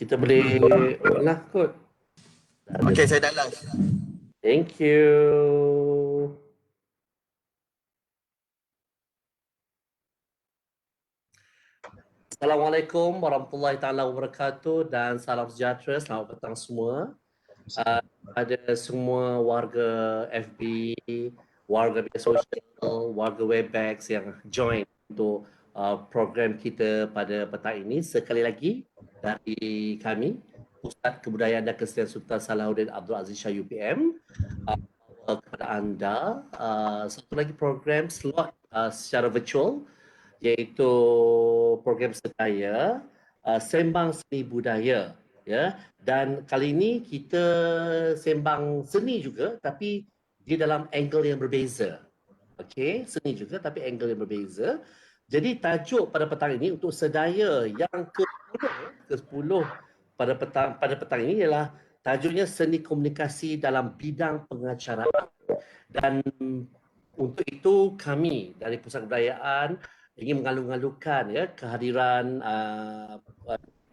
Kita boleh lah kot. Okey, saya dah live. Thank you. Assalamualaikum warahmatullahi taala wabarakatuh dan salam sejahtera. Selamat petang semua. Ada semua warga FB, warga media sosial, warga Webex yang join untuk program kita pada petang ini. Sekali lagi dari kami, Pusat Kebudayaan dan Kesenian Sultan Salahuddin Abdul Aziz Shah UPM, kepada anda satu lagi program slot secara virtual, iaitu program sedaya Sembang Seni Budaya, ya. Dan kali ini kita sembang seni juga, tapi dia dalam angle yang berbeza. Okey, seni juga tapi angle yang berbeza. Jadi tajuk pada petang ini untuk sedaya yang ke-10 pada petang ini ialah tajuknya Seni Komunikasi dalam Bidang Pengacaraan. Dan untuk itu kami dari Pusat Kebudayaan ingin mengalu-alukan ya kehadiran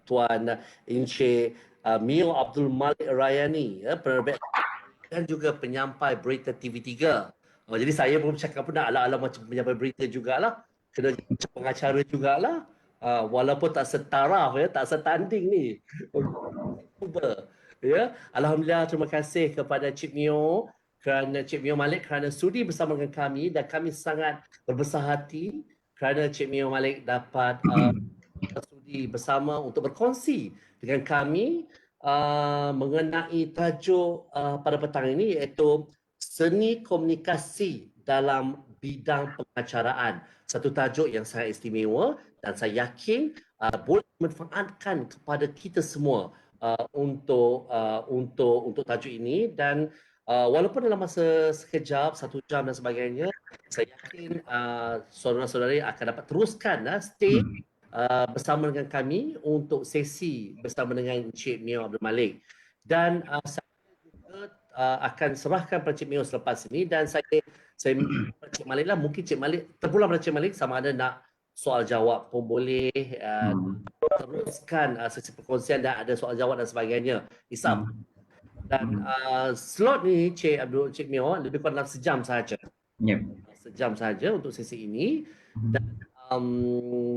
Tuan Encik Mio Abdul Malik Rayani, ya, penerbit dan juga penyampai berita TV3. Jadi saya pun cakap pun nak ala-ala macam penyampai berita jugalah, kena macam pengacara jugalah. Walaupun tak setaraf, ya, tak setanding ni. Cuba. Ya, alhamdulillah, terima kasih kepada Cik Mio Malik kerana sudi bersama dengan kami, dan kami sangat berbesar hati kerana Cik Mio Malik dapat sudi bersama untuk berkongsi dengan kami mengenai tajuk pada petang ini, iaitu Seni Komunikasi dalam Bidang Pengacaraan. Satu tajuk yang sangat istimewa dan saya yakin boleh memanfaatkan kepada kita semua untuk tajuk ini. Dan walaupun dalam masa sekejap, 1 jam dan sebagainya, saya yakin saudara-saudari akan dapat teruskan stay bersama dengan kami untuk sesi bersama dengan Encik Mio Abdul Malik. Dan saya juga akan serahkan pada Cik Mio selepas ini, dan saya Cik Malik lah, mungkin Cik Malik terpulang pada Cik Malik sama ada nak soal jawab pun boleh, teruskan sesi perkongsian dan ada soal jawab dan sebagainya. Isap. Dan slot ni Cik Mio lebih kurang dalam sejam sahaja. Sejam sahaja untuk sesi ini. Dan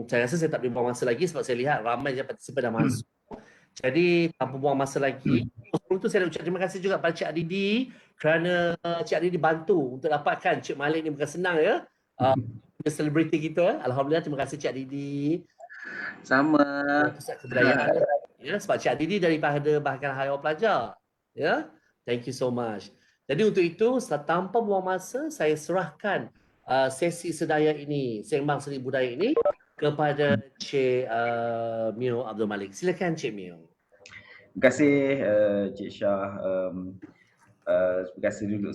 saya rasa saya tak boleh buang masa lagi sebab saya lihat ramai je partisipan dah masuk. Jadi tanpa buang masa lagi, sebelum tu saya nak ucap terima kasih juga pada Cik Adidi kerana Cik Adidi bantu untuk dapatkan Cik Malik ni, bukan senang ya. Selebriti kita. Alhamdulillah, terima kasih Cik Adidi. Sama. Pusat Kebudayaan. Ya, sebab Cik Adidi daripada Bahagian Higher Pelajar. Ya. Thank you so much. Jadi untuk itu, tanpa buang masa, saya serahkan sesi sedaya ini, Sembang Seni Budaya ini kepada Cik Mio Abdul Malik. Silakan Cik Mio. Terima kasih Cik Shah. Terima kasih dulu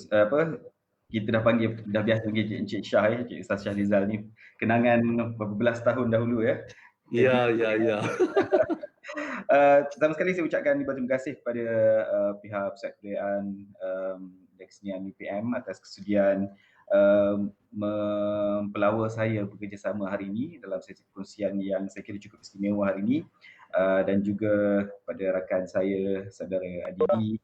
kita dah biasa panggil Cik Shah ya, Cik Ustaz Shahrizal ni. Kenangan beberapa belas tahun dahulu ya. Ya. Pertama sekali saya ucapkan terima kasih kepada pihak Pusat Kebudayaan dan Kesenian UPM atas kesudian mempelawa saya bekerjasama hari ini dalam sesi perkongsian yang saya kira cukup istimewa hari ini, dan juga kepada rakan saya, saudara Adidi,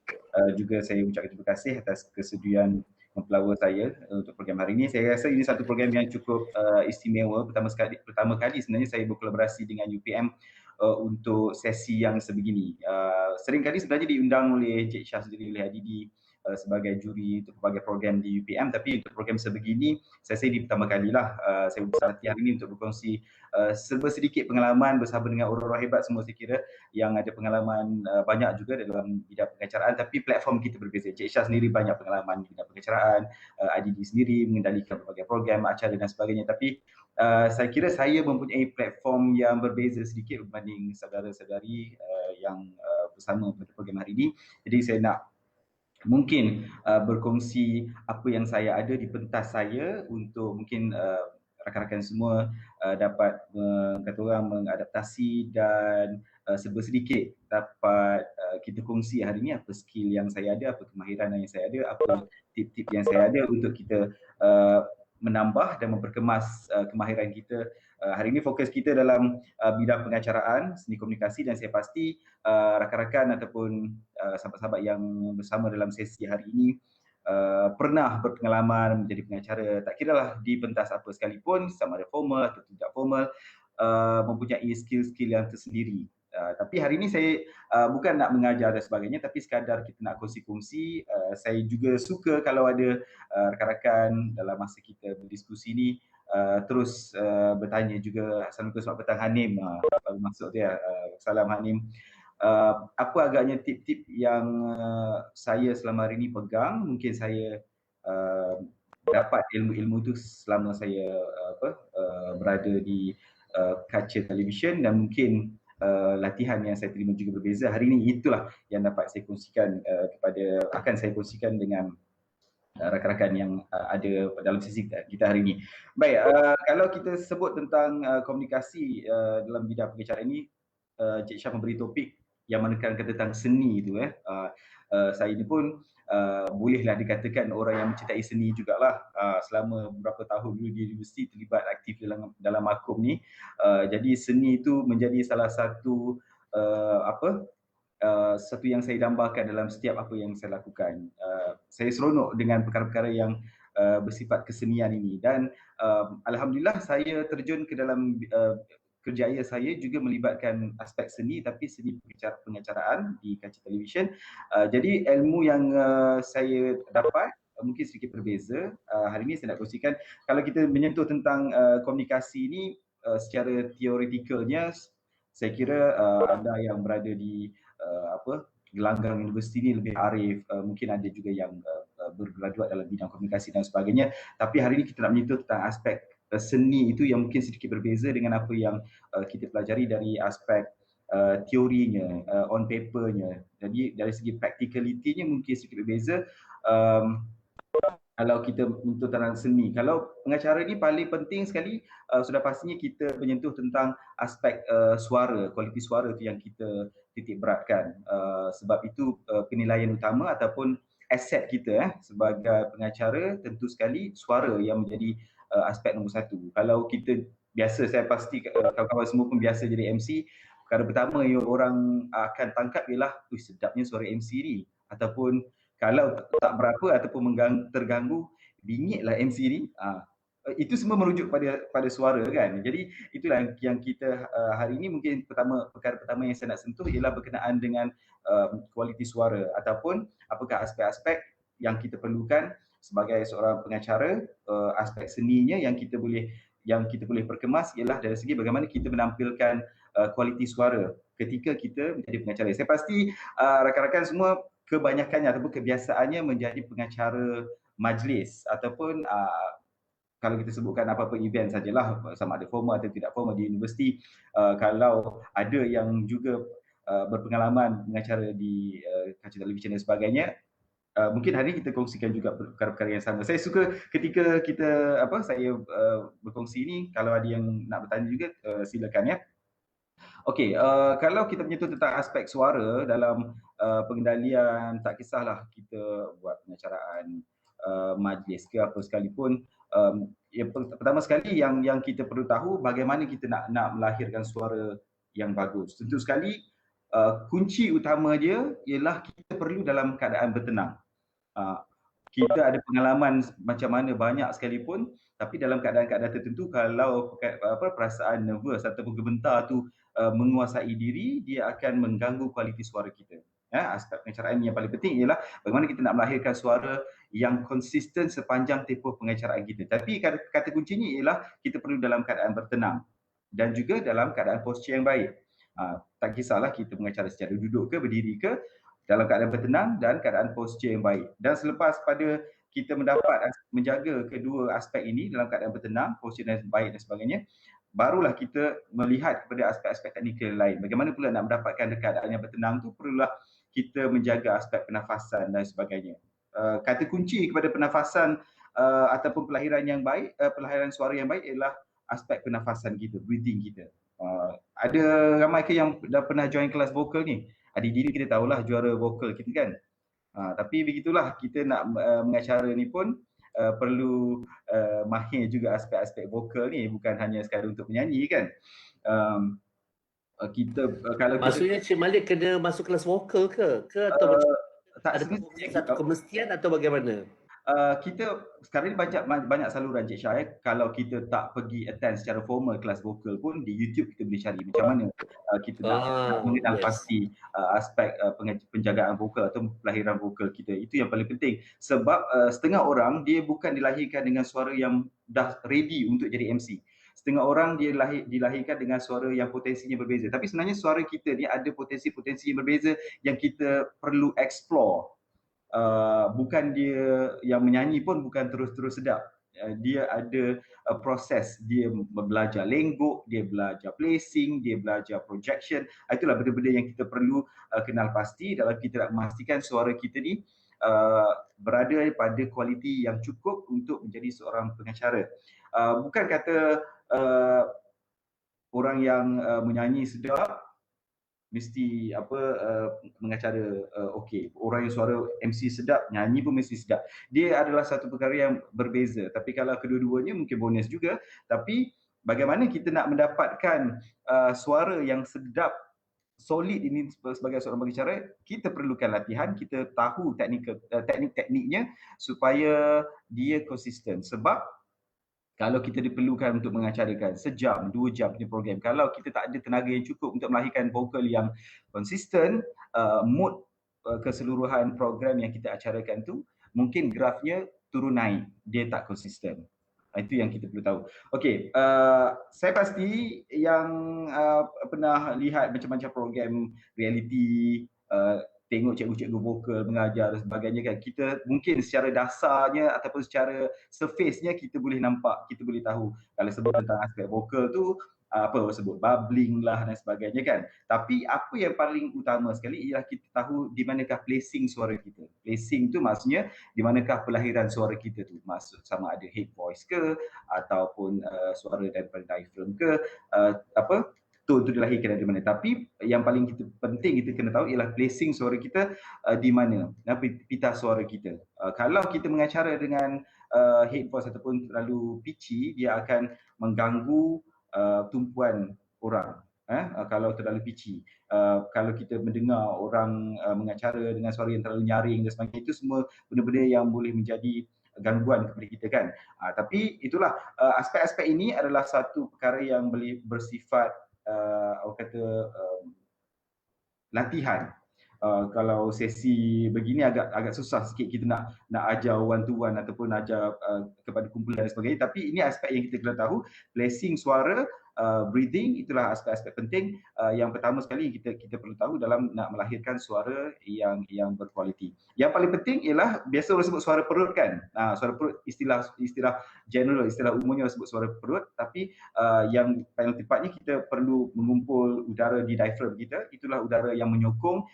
juga saya ucapkan terima kasih atas kesudian mempelawa saya untuk program hari ini. Saya rasa ini satu program yang cukup istimewa. Pertama kali sebenarnya saya berkolaborasi dengan UPM untuk sesi yang sebegini. Sering kali sebenarnya diundang oleh Cik Shah sendiri, oleh Adidi sebagai juri untuk berbagai program di UPM, tapi untuk program sebegini saya rasa ini pertama kalilah saya bersama hari ini untuk berkongsi serba sedikit pengalaman bersama dengan orang-orang hebat semua. Saya kira yang ada pengalaman banyak juga dalam bidang pengacaraan, tapi platform kita berbeza. Cik Shah sendiri banyak pengalaman di bidang pengacaraan, Adidi sendiri mengendalikan berbagai program, acara dan sebagainya, tapi saya kira saya mempunyai platform yang berbeza sedikit berbanding saudara-saudari yang bersama pada program hari ini. Jadi saya nak mungkin berkongsi apa yang saya ada di pentas saya untuk mungkin rakan-rakan semua dapat kata orang mengadaptasi dan serba sedikit dapat kita kongsi hari ini apa skill yang saya ada, apa kemahiran yang saya ada, apa tip-tip yang saya ada untuk kita menambah dan memperkemas kemahiran kita. Hari ini fokus kita dalam bidang pengacaraan, seni komunikasi, dan saya pasti rakan-rakan ataupun sahabat-sahabat yang bersama dalam sesi hari ini pernah berpengalaman menjadi pengacara, tak kira lah di pentas apa sekalipun, sama ada formal atau tidak formal, mempunyai skill-skill yang tersendiri. Tapi hari ini saya bukan nak mengajar dan sebagainya, tapi sekadar kita nak kongsi-kongsi. Saya juga suka kalau ada rakan-rakan dalam masa kita berdiskusi ni terus bertanya juga. Assalamualaikum, selamat petang Hanim, baru masuk dia. Salam Hanim. Apa agaknya tip-tip yang saya selama hari ini pegang, mungkin saya dapat ilmu-ilmu tu selama saya berada di kaca televisyen, dan mungkin latihan yang saya terima juga berbeza. Hari ini itulah yang dapat saya kongsikan akan saya kongsikan dengan rakan-rakan yang ada dalam sesi kita hari ini. Baik, kalau kita sebut tentang komunikasi dalam bidang pengacaraan ini, Cik Syah memberi topik yang menekankan tentang seni itu. Saya ini pun bolehlah dikatakan orang yang mencintai seni jugalah. Selama beberapa tahun dulu di universiti terlibat aktif dalam akum ni. Jadi seni itu menjadi salah satu satu yang saya dambakan dalam setiap apa yang saya lakukan. Saya seronok dengan perkara-perkara yang bersifat kesenian ini, dan alhamdulillah saya terjun ke dalam kerjaya saya juga melibatkan aspek seni, tapi seni pengacaraan di kaca televisyen. Jadi ilmu yang saya dapat mungkin sedikit berbeza. Hari ini saya nak kongsikan, kalau kita menyentuh tentang komunikasi ini secara teoretikalnya, saya kira anda yang berada di gelanggang universiti ini lebih arif. Mungkin ada juga yang bergraduat dalam bidang komunikasi dan sebagainya. Tapi hari ini kita nak menyentuh tentang aspek seni itu yang mungkin sedikit berbeza dengan apa yang kita pelajari dari aspek teorinya, on papernya. Jadi dari segi practicality-nya mungkin sedikit berbeza. Kalau kita menyentuh tentang seni, kalau pengacara ni paling penting sekali, sudah pastinya kita menyentuh tentang aspek suara, kualiti suara tu yang kita titik beratkan. Sebab itu penilaian utama ataupun aset kita sebagai pengacara, tentu sekali suara yang menjadi aspek nombor satu. Kalau kita biasa, saya pasti kawan-kawan semua pun biasa jadi MC, perkara pertama yang orang akan tangkap ialah sedapnya suara MC ni, ataupun kalau tak berapa ataupun terganggu, bingitlah MC ni. Itu semua merujuk pada suara kan. Jadi itulah yang kita hari ini mungkin perkara pertama yang saya nak sentuh ialah berkenaan dengan kualiti suara, ataupun apakah aspek-aspek yang kita perlukan sebagai seorang pengacara. Aspek seninya yang kita boleh perkemas ialah dari segi bagaimana kita menampilkan kualiti suara ketika kita menjadi pengacara. Saya pasti rakan-rakan semua kebanyakannya ataupun kebiasaannya menjadi pengacara majlis, ataupun kalau kita sebutkan apa-apa event sajalah, sama ada formal atau tidak formal di universiti. Kalau ada yang juga berpengalaman mengacara di kaca televisyen dan sebagainya, mungkin hari ini kita kongsikan juga perkara-perkara yang sama. Saya suka ketika kita saya berkongsi ini, kalau ada yang nak bertanya juga silakan ya. Okey, kalau kita menyentuh tentang aspek suara dalam pengendalian, tak kisahlah kita buat pengacaraan majlis ke apa sekalipun, yang pertama sekali yang kita perlu tahu bagaimana kita nak melahirkan suara yang bagus. Tentu sekali kunci utama dia ialah kita perlu dalam keadaan bertenang. Kita ada pengalaman macam mana banyak sekalipun, tapi dalam keadaan-keadaan tertentu kalau perasaan nervous ataupun gemetar tu menguasai diri, dia akan mengganggu kualiti suara kita. Aspek pengacaraan yang paling penting ialah bagaimana kita nak melahirkan suara yang konsisten sepanjang tempoh pengacaraan kita. Tapi kata kuncinya ialah kita perlu dalam keadaan bertenang dan juga dalam keadaan postur yang baik. Tak kisahlah kita mengacara secara duduk ke, berdiri ke, dalam keadaan bertenang dan keadaan postur yang baik. Dan selepas pada kita menjaga kedua aspek ini dalam keadaan bertenang, postur yang baik dan sebagainya, barulah kita melihat kepada aspek-aspek teknikal lain. Bagaimana pula nak mendapatkan keadaan yang bertenang tu, perlulah kita menjaga aspek pernafasan dan sebagainya. Kata kunci kepada pernafasan ataupun pelahiran yang baik, pelahiran suara yang baik ialah aspek pernafasan kita, breathing kita. Ada ramai ke yang dah pernah join kelas vokal ni? Adik-adik kita tahulah juara vokal kita kan. Tapi begitulah, kita nak mengacara ni pun perlu mahir juga aspek-aspek vokal ni, bukan hanya sekadar untuk menyanyi kan. Kalau kita Maksudnya Cik Malik kena masuk kelas vokal ke? Atau macam tak ada semestinya satu kemestian atau bagaimana? kita sekarang ni banyak saluran Cik Syah. Kalau kita tak pergi attend secara formal kelas vokal pun, di YouTube kita boleh cari macam mana kita nak mengenal pasti aspek penjagaan vokal atau pelahiran vokal kita. Itu yang paling penting, sebab setengah orang dia bukan dilahirkan dengan suara yang dah ready untuk jadi MC. Setengah orang dia dilahirkan dengan suara yang potensinya berbeza, tapi sebenarnya suara kita ni ada potensi-potensi yang berbeza yang kita perlu explore. Bukan dia yang menyanyi pun bukan terus-terus sedap. Dia ada proses, dia belajar lenggok, dia belajar placing, dia belajar projection. Itulah benda-benda yang kita perlu kenal pasti dalam kita nak memastikan suara kita ni berada pada kualiti yang cukup untuk menjadi seorang pengacara. Bukan kata orang yang menyanyi sedap mesti mengacara okey. Orang yang suara MC sedap, nyanyi pun mesti sedap. Dia adalah satu perkara yang berbeza. Tapi kalau kedua-duanya mungkin bonus juga. Tapi bagaimana kita nak mendapatkan suara yang sedap, solid ini sebagai seorang pengacara, kita perlukan latihan, kita tahu teknik-tekniknya supaya dia konsisten. Sebab kalau kita diperlukan untuk mengacarakan sejam, 2 jam punya program, kalau kita tak ada tenaga yang cukup untuk melahirkan vokal yang konsisten, mood keseluruhan program yang kita acarakan tu mungkin grafnya turun naik, dia tak konsisten. Itu yang kita perlu tahu. Okey, saya pasti yang pernah lihat macam-macam program reality, tengok cikgu-cikgu vokal mengajar dan sebagainya kan, kita mungkin secara dasarnya ataupun secara surface-nya kita boleh nampak, kita boleh tahu kalau sebut tentang aspek vokal tu sebut bubbling lah dan sebagainya kan. Tapi apa yang paling utama sekali ialah kita tahu di manakah placing suara kita. Placing tu maksudnya di manakah pelahiran suara kita tu, maksud sama ada head voice ke ataupun suara daripada diaphragm ke, tone tu dilahirkan dari mana. Tapi yang paling penting kita kena tahu ialah placing suara kita di mana, pita suara kita. Kalau kita mengacara dengan head voice ataupun terlalu pitchy, dia akan mengganggu tumpuan orang. Kalau terlalu pitchy, kalau kita mendengar orang mengacara dengan suara yang terlalu nyaring dan sebagainya, itu semua benda-benda yang boleh menjadi gangguan kepada kita kan. Tapi itulah, aspek-aspek ini adalah satu perkara yang boleh bersifat latihan. Kalau sesi begini agak susah sikit kita nak ajar one to one ataupun ajar kepada kumpulan dan sebagainya. Tapi ini aspek yang kita kena tahu, placing suara, breathing, itulah aspek-aspek penting yang pertama sekali kita perlu tahu dalam nak melahirkan suara yang berkualiti. Yang paling penting ialah, biasa orang sebut suara perut kan. Suara perut istilah general, istilah umumnya orang sebut suara perut, tapi yang paling tepatnya kita perlu mengumpul udara di diaphragm kita. Itulah udara yang menyokong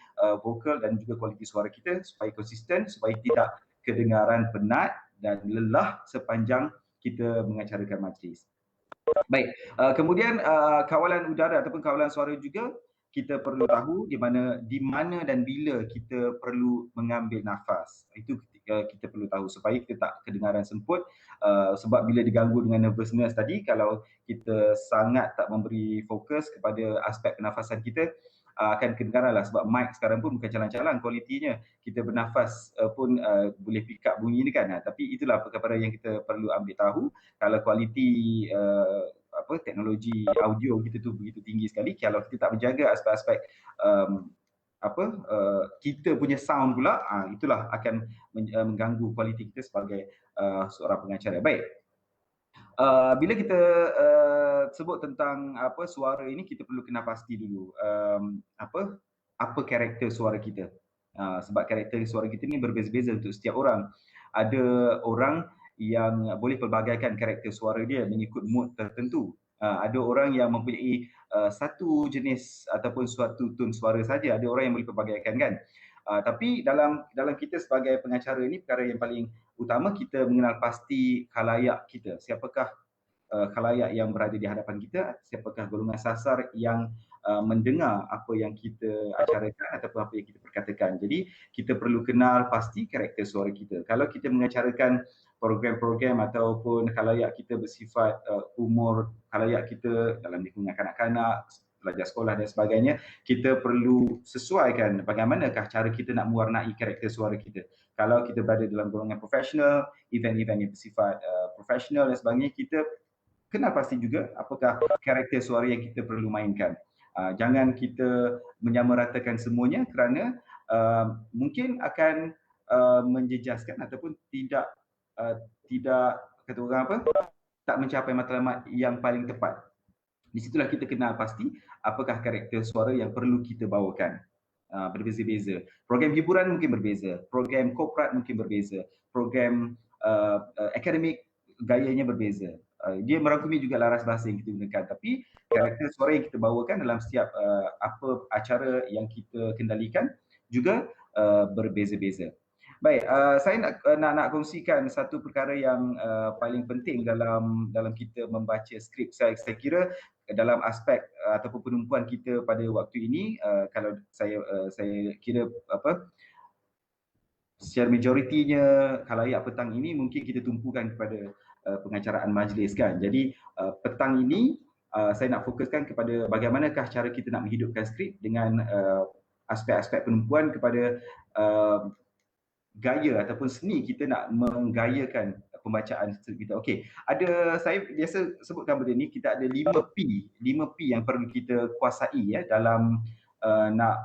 vokal dan juga kualiti suara kita supaya konsisten, supaya tidak kedengaran penat dan lelah sepanjang kita mengacarakan majlis. Baik, kemudian kawalan udara ataupun kawalan suara juga kita perlu tahu di mana dan bila kita perlu mengambil nafas. Itu kita perlu tahu supaya kita tak kedengaran semput, sebab bila diganggu dengan nervousness tadi, kalau kita sangat tak memberi fokus kepada aspek pernafasan kita, akan kedengaran lah, sebab mic sekarang pun bukan calang-calang kualitinya. Kita bernafas pun boleh pick up bunyi ni kan. Tapi itulah perkara yang kita perlu ambil tahu. Kalau kualiti teknologi audio kita tu begitu tinggi sekali, kalau kita tak menjaga aspek-aspek kita punya sound pula, itulah akan mengganggu kualiti kita sebagai seorang pengacara. Baik, bila kita sebut tentang suara ini, kita perlu kenal pasti dulu apa karakter suara kita. Sebab karakter suara kita ni berbeza-beza untuk setiap orang. Ada orang yang boleh pelbagaikan karakter suara dia mengikut mood tertentu. Ada orang yang mempunyai satu jenis ataupun suatu tone suara saja. Ada orang yang boleh pelbagaikan kan. Tapi dalam kita sebagai pengacara ini, perkara yang paling utama kita mengenal pasti khalayak kita. Siapakah khalayak yang berada di hadapan kita, siapakah golongan sasar yang mendengar apa yang kita acarakan ataupun apa yang kita perkatakan. Jadi kita perlu kenal pasti karakter suara kita. Kalau kita mengacarakan program-program ataupun khalayak kita bersifat umur khalayak kita dalam lingkungan kanak-kanak, pelajar sekolah dan sebagainya, kita perlu sesuaikan bagaimanakah cara kita nak mewarnai karakter suara kita. Kalau kita berada dalam golongan profesional, event-event yang bersifat profesional dan sebagainya, kita kenal pasti juga apakah karakter suara yang kita perlu mainkan. Jangan kita menyamaratakan semuanya kerana mungkin akan menjejaskan ataupun tidak kata orang apa, tak mencapai matlamat yang paling tepat. Di situlah kita kenal pasti apakah karakter suara yang perlu kita bawakan. Berbeza-beza. Program hiburan mungkin berbeza, program korporat mungkin berbeza, program akademik gayanya berbeza. Dia merangkumi juga laras bahasa yang kita gunakan, tapi karakter suara yang kita bawakan dalam setiap apa acara yang kita kendalikan juga berbeza-beza. Baik, saya nak kongsikan satu perkara yang paling penting dalam kita membaca skrip. Saya kira dalam aspek ataupun penumpuan kita pada waktu ini, kalau saya kira apa, secara majoritinya khalayak petang ini mungkin kita tumpukan kepada pengacaraan majlis kan. Jadi petang ini saya nak fokuskan kepada bagaimanakah cara kita nak menghidupkan skrip dengan aspek-aspek penumpuan kepada gaya ataupun seni kita nak menggayakan pembacaan skrip kita. Okey, saya biasa sebutkan benda ni, kita ada 5P yang perlu kita kuasai ya dalam nak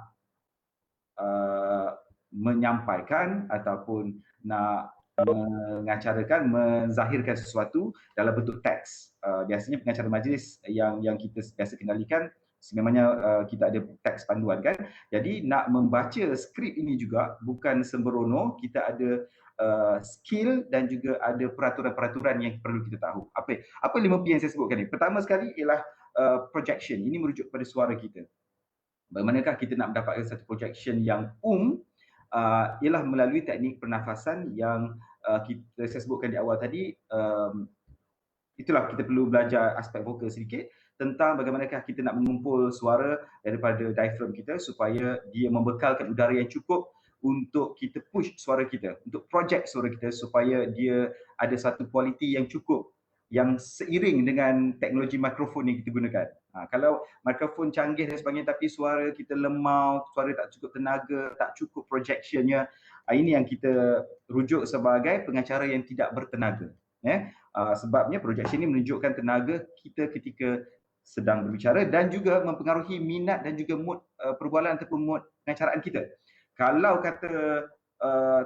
menyampaikan ataupun nak mengacarakan, menzahirkan sesuatu dalam bentuk teks. Biasanya pengacara majlis yang kita biasa kendalikan sememangnya kita ada teks panduan kan. Jadi nak membaca skrip ini juga bukan sembrono, kita ada skill dan juga ada peraturan-peraturan yang perlu kita tahu. Apa 5P yang saya sebutkan ni? Pertama sekali ialah projection. Ini merujuk pada suara kita. Bagaimanakah kita nak mendapatkan satu projection yang ialah melalui teknik pernafasan yang saya sebutkan di awal tadi. Itulah kita perlu belajar aspek vokal sedikit tentang bagaimanakah kita nak mengumpul suara daripada diaphragm kita supaya dia membekalkan udara yang cukup untuk kita push suara kita, untuk project suara kita supaya dia ada satu kualiti yang cukup yang seiring dengan teknologi mikrofon yang kita gunakan. Kalau mikrofon canggih dan sebagainya tapi suara kita lemau, suara tak cukup tenaga, tak cukup projectionnya, ini yang kita rujuk sebagai pengacara yang tidak bertenaga. Sebabnya projection ini menunjukkan tenaga kita ketika sedang berbicara dan juga mempengaruhi minat dan juga mood perbualan ataupun mood pengacaraan kita. Kalau kata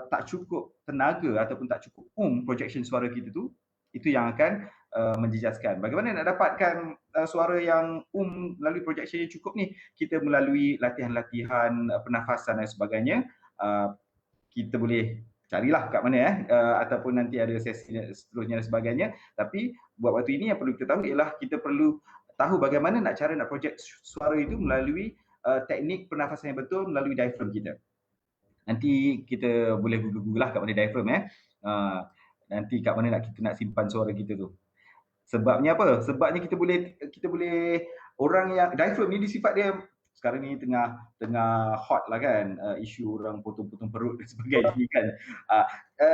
tak cukup tenaga ataupun tak cukup projection suara kita tu, itu yang akan menjejaskan. Bagaimana nak dapatkan suara yang melalui projection yang cukup ni? Kita melalui latihan-latihan pernafasan dan sebagainya. Kita boleh carilah kat mana ataupun nanti ada sesi seterusnya dan sebagainya. Tapi buat waktu ini yang perlu kita tahu ialah kita perlu tahu bagaimana cara nak project suara itu melalui teknik pernafasan yang betul melalui diaphragm kita. Nanti kita boleh google lah kat mana diaphragm nanti kat mana kita nak simpan suara kita tu. Sebabnya apa? Sebabnya kita boleh orang yang diaphragm ni sifat dia sekarang ni tengah hot lah kan, isu orang potong-potong perut dan sebagainya ni kan.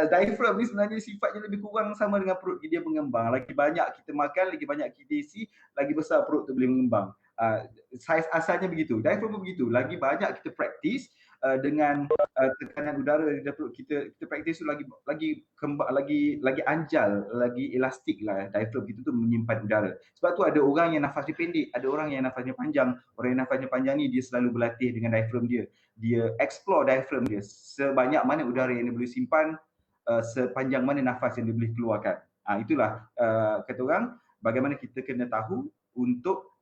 Diaphragm ni sebenarnya sifatnya lebih kurang sama dengan perut dia mengembang. Lagi banyak kita makan, lagi banyak kita isi, lagi besar perut tu boleh mengembang. Saiz asalnya begitu. Diaphragm pun begitu. Lagi banyak kita praktis dengan tekanan udara di dalam perut kita praktis tu lagi kembang, lagi anjal, lagi elastik lah diaphragm kita tu menyimpan udara. Sebab tu ada orang yang nafasnya pendek, ada orang yang nafasnya panjang. Orang yang nafasnya panjang ni dia selalu berlatih dengan diaphragm dia. Dia explore diaphragm dia sebanyak mana udara yang dia boleh simpan, sepanjang mana nafas yang dia boleh keluarkan. Itulah kata orang bagaimana kita kena tahu untuk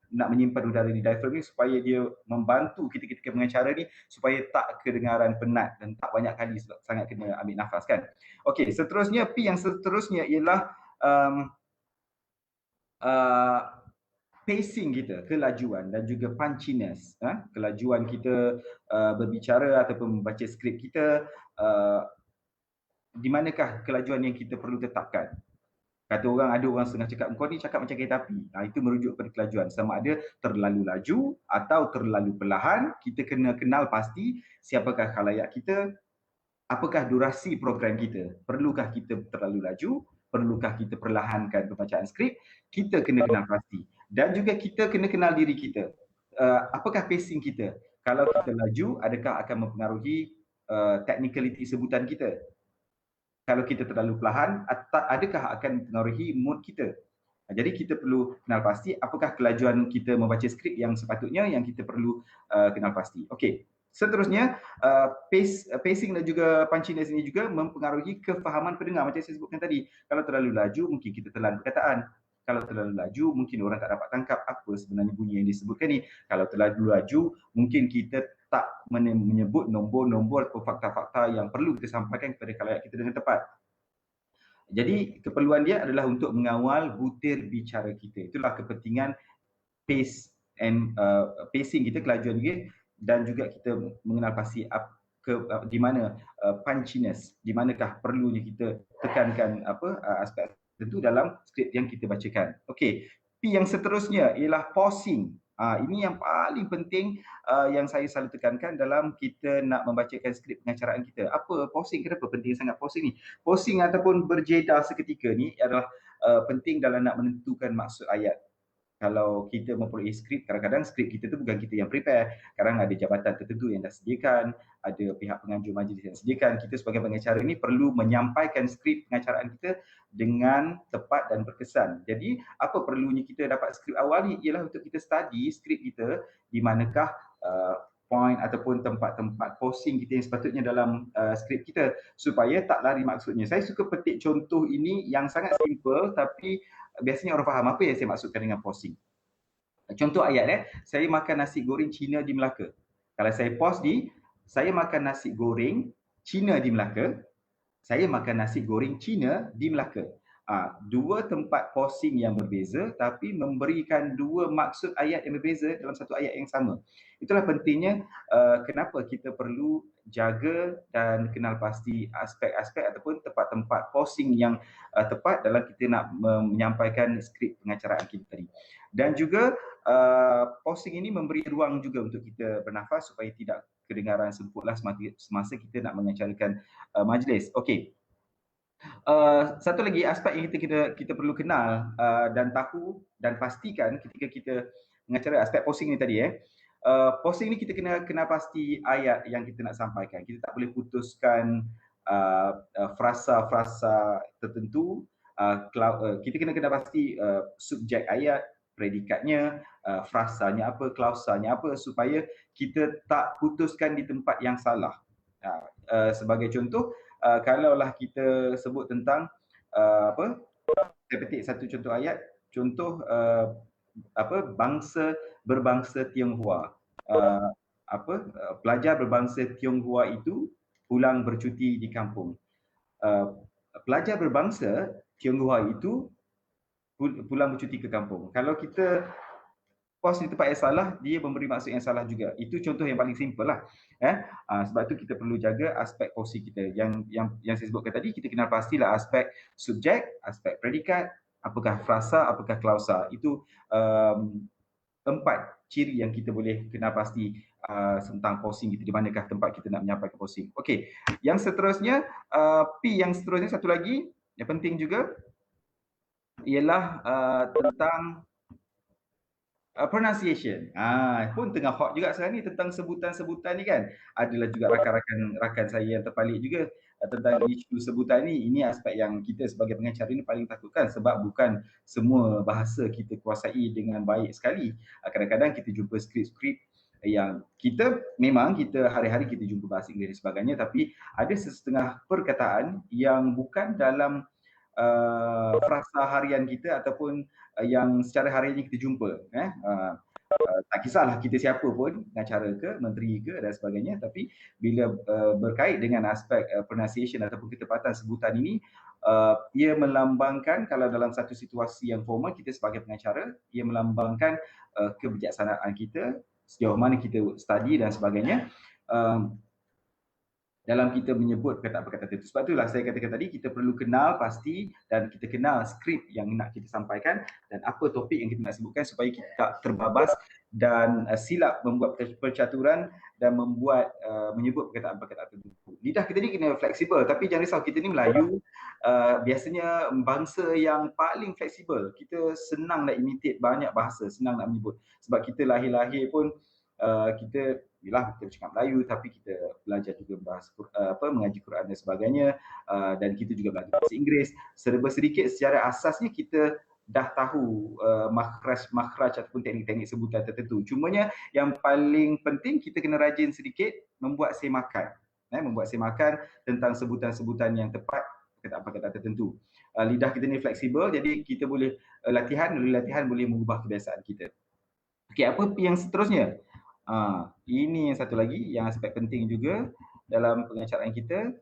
nak menyimpan udara di diaphragm ni supaya dia membantu kita ketika mengacara ni supaya tak kedengaran penat dan tak banyak kali sangat kena ambil nafas kan. Okey, seterusnya P yang seterusnya ialah pacing kita, kelajuan dan juga punchiness. Kelajuan kita berbicara ataupun membaca skrip kita, di manakah kelajuan yang kita perlu tetapkan. Kata orang, ada orang setengah cakap, kau ni cakap macam kereta api. Itu merujuk pada kelajuan. Sama ada terlalu laju atau terlalu perlahan, kita kena kenal pasti siapakah khalayak kita, apakah durasi program kita? Perlukah kita terlalu laju? Perlukah kita perlahankan pembacaan skrip? Kita kena kenal pasti. Dan juga kita kena kenal diri kita. Apakah pacing kita? Kalau kita laju, adakah akan mempengaruhi technicality sebutan kita? Kalau kita terlalu perlahan, adakah akan mempengaruhi mood kita? Jadi kita perlu kenal pasti apakah kelajuan kita membaca skrip yang sepatutnya yang kita perlu kenal pasti. Okey. Seterusnya, pacing dan juga punchiness ini juga mempengaruhi kefahaman pendengar macam saya sebutkan tadi. Kalau terlalu laju, mungkin kita telan perkataan. Kalau terlalu laju, mungkin orang tak dapat tangkap apa sebenarnya bunyi yang disebutkan ni. Kalau terlalu laju, mungkin kita tak menyebut nombor-nombor atau fakta-fakta yang perlu kita sampaikan kepada khalayak kita dengan tepat. Jadi keperluan dia adalah untuk mengawal butir bicara kita. Itulah kepentingan pacing kita, kelajuan kita, dan juga kita mengenal pasti di mana punchiness, di manakah perlunya kita tekankan aspek tertentu dalam skrip yang kita bacakan. Okey, P yang seterusnya ialah pausing. Ini yang paling penting yang saya selalu tekankan dalam kita nak membacakan skrip pengacaraan kita. Apa pausing? Kenapa penting sangat pausing ni? Pausing ataupun berjeda seketika ni adalah penting dalam nak menentukan maksud ayat. Kalau kita memperoleh skrip, kadang-kadang skrip kita tu bukan kita yang prepare. Kadang ada jabatan tertentu yang dah sediakan, ada pihak penganjur majlis yang sediakan. Kita sebagai pengacara ini perlu menyampaikan skrip pengacaraan kita dengan tepat dan berkesan. Jadi apa perlunya kita dapat skrip awal ni ialah untuk kita study skrip kita di manakah point ataupun tempat-tempat pausing kita yang sepatutnya dalam skrip kita supaya tak lari maksudnya. Saya suka petik contoh ini yang sangat simple tapi biasanya orang faham apa yang saya maksudkan dengan pausing. Contoh ayat saya makan nasi goreng Cina di Melaka. Kalau saya pause di, saya makan nasi goreng Cina di Melaka, saya makan nasi goreng Cina di Melaka. Dua tempat pausing yang berbeza tapi memberikan dua maksud ayat yang berbeza dalam satu ayat yang sama. Itulah pentingnya kenapa kita perlu jaga dan kenal pasti aspek-aspek ataupun tempat-tempat pausing yang tepat dalam kita nak menyampaikan skrip pengacaraan kita tadi. Dan juga pausing ini memberi ruang juga untuk kita bernafas supaya tidak kedengaran semputlah semasa kita nak mengacarakan majlis. Okey. Satu lagi aspek yang kita perlu kenal dan tahu dan pastikan ketika kita mengacara aspek pausing ni tadi pausing ni kita kena pasti ayat yang kita nak sampaikan. Kita tak boleh putuskan frasa-frasa tertentu. Kita kena pasti subjek ayat, predikatnya, frasanya apa, klausanya apa supaya kita tak putuskan di tempat yang salah. Sebagai contoh, kalaulah kita sebut tentang saya petik satu contoh ayat, contoh berbangsa Tionghoa. Pelajar berbangsa Tionghoa itu pulang bercuti di kampung. Pelajar berbangsa Tionghoa itu pulang bercuti ke kampung. Kalau kita pause di tempat yang salah, dia memberi maksud yang salah juga. Itu contoh yang paling simple lah. Sebab tu kita perlu jaga aspek pausing kita. Yang saya sebutkan tadi, kita kenal pastilah aspek subjek, aspek predikat, apakah frasa, apakah klausa. Itu 4 ciri yang kita boleh kenal pasti tentang pausing kita, di manakah tempat kita nak menyampaikan pausing. Okey, yang seterusnya, P yang seterusnya satu lagi yang penting juga ialah tentang pronunciation. Pun tengah hot juga sekarang ni tentang sebutan-sebutan ni kan. Adalah juga rakan saya yang terpalit juga tentang isu sebutan ni. Ini aspek yang kita sebagai pengacara ni paling takutkan sebab bukan semua bahasa kita kuasai dengan baik sekali. Kadang-kadang kita jumpa skrip-skrip yang kita hari-hari kita jumpa bahasa Inggeris dan sebagainya, tapi ada sesetengah perkataan yang bukan dalam frasa harian kita ataupun yang secara harian kita jumpa. Tak kisahlah kita siapa pun, pengacara ke, menteri ke dan sebagainya, tapi bila berkait dengan aspek pronunciation ataupun ketepatan sebutan ini, ia melambangkan, kalau dalam satu situasi yang formal kita sebagai pengacara, ia melambangkan kebijaksanaan kita, sejauh mana kita study dan sebagainya dalam kita menyebut perkataan-perkataan tertentu. Sebab itulah saya katakan tadi, kita perlu kenal pasti dan kita kenal skrip yang nak kita sampaikan dan apa topik yang kita nak sebutkan supaya kita tak terbabas dan silap membuat percaturan dan menyebut perkataan-perkataan tertentu. lidah kita ni kena fleksibel, tapi jangan risau, kita ni Melayu, biasanya bangsa yang paling fleksibel. Kita senang nak imitate banyak bahasa, senang nak menyebut. Sebab kita lahir-lahir pun kita bila kita bercakap Melayu, tapi kita belajar juga bahasa mengaji Quran dan sebagainya, dan kita juga belajar bahasa Inggeris. Serba sedikit secara asasnya kita dah tahu makhraj ataupun teknik-teknik sebutan tertentu. Cumanya yang paling penting kita kena rajin sedikit membuat semakan. Membuat semakan tentang sebutan-sebutan yang tepat kata-kata tertentu. Lidah kita ni fleksibel, jadi kita boleh latihan boleh mengubah kebiasaan kita. Okey, apa yang seterusnya? Ini yang satu lagi yang aspek penting juga dalam pengacaraan kita,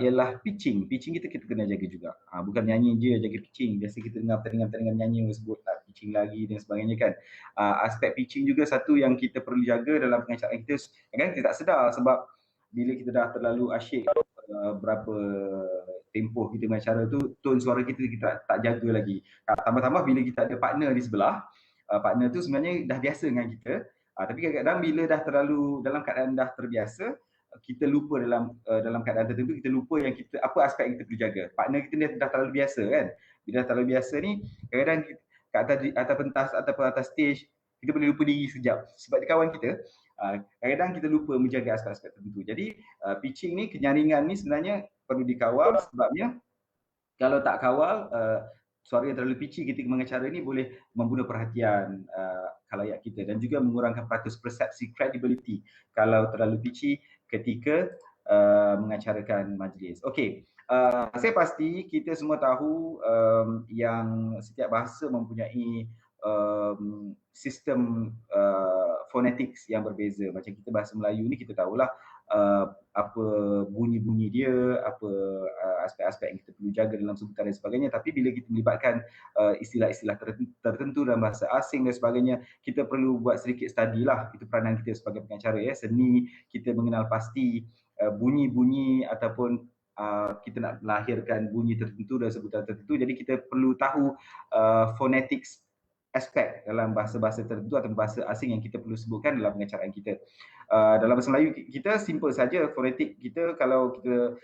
ialah pitching. Pitching kita kena jaga juga. Bukan nyanyi je jaga pitching. Biasa kita dengar pertandingan nyanyi sebut pitching lagi dan sebagainya kan. Aspek pitching juga satu yang kita perlu jaga dalam pengacaraan kita. Kadang-kadang kita tak sedar sebab bila kita dah terlalu asyik berapa tempoh kita mengacara tu, tone suara kita tak jaga lagi. Tambah-tambah bila kita ada partner di sebelah, partner tu sebenarnya dah biasa dengan kita, tapi kadang-kadang bila dah terlalu dalam keadaan dah terbiasa, kita lupa dalam keadaan tertentu, kita lupa yang kita apa aspek yang kita perlu jaga. Partner kita ni dah terlalu biasa kan. Bila dah terlalu biasa ni, kadang-kadang kat atas pentas ataupun atas stage, kita boleh lupa diri sekejap. Sebab dia kawan kita, kadang-kadang kita lupa menjaga aspek-aspek tertentu. Jadi pitching ni, kenyaringan ni sebenarnya perlu dikawal, sebabnya kalau tak kawal, suara yang terlalu pitchy ketika mengacara ni boleh membunuh perhatian khalayak kita dan juga mengurangkan peratus persepsi credibility kalau terlalu pitchy ketika mengacarakan majlis. Okey, saya pasti kita semua tahu yang setiap bahasa mempunyai sistem phonetics yang berbeza. Macam kita bahasa Melayu ni kita tahulah apa bunyi-bunyi dia, apa aspek-aspek yang kita perlu jaga dalam sebutan dan sebagainya. Tapi bila kita melibatkan istilah-istilah tertentu dalam bahasa asing dan sebagainya, kita perlu buat sedikit study lah. Itu peranan kita sebagai pengacara ya. Seni, kita mengenal pasti bunyi-bunyi ataupun kita nak melahirkan bunyi tertentu dan sebutan tertentu. Jadi kita perlu tahu phonetics aspek dalam bahasa-bahasa tertentu atau bahasa asing yang kita perlu sebutkan dalam pengacaraan kita. Dalam bahasa Melayu kita simple saja fonetik kita, kalau kita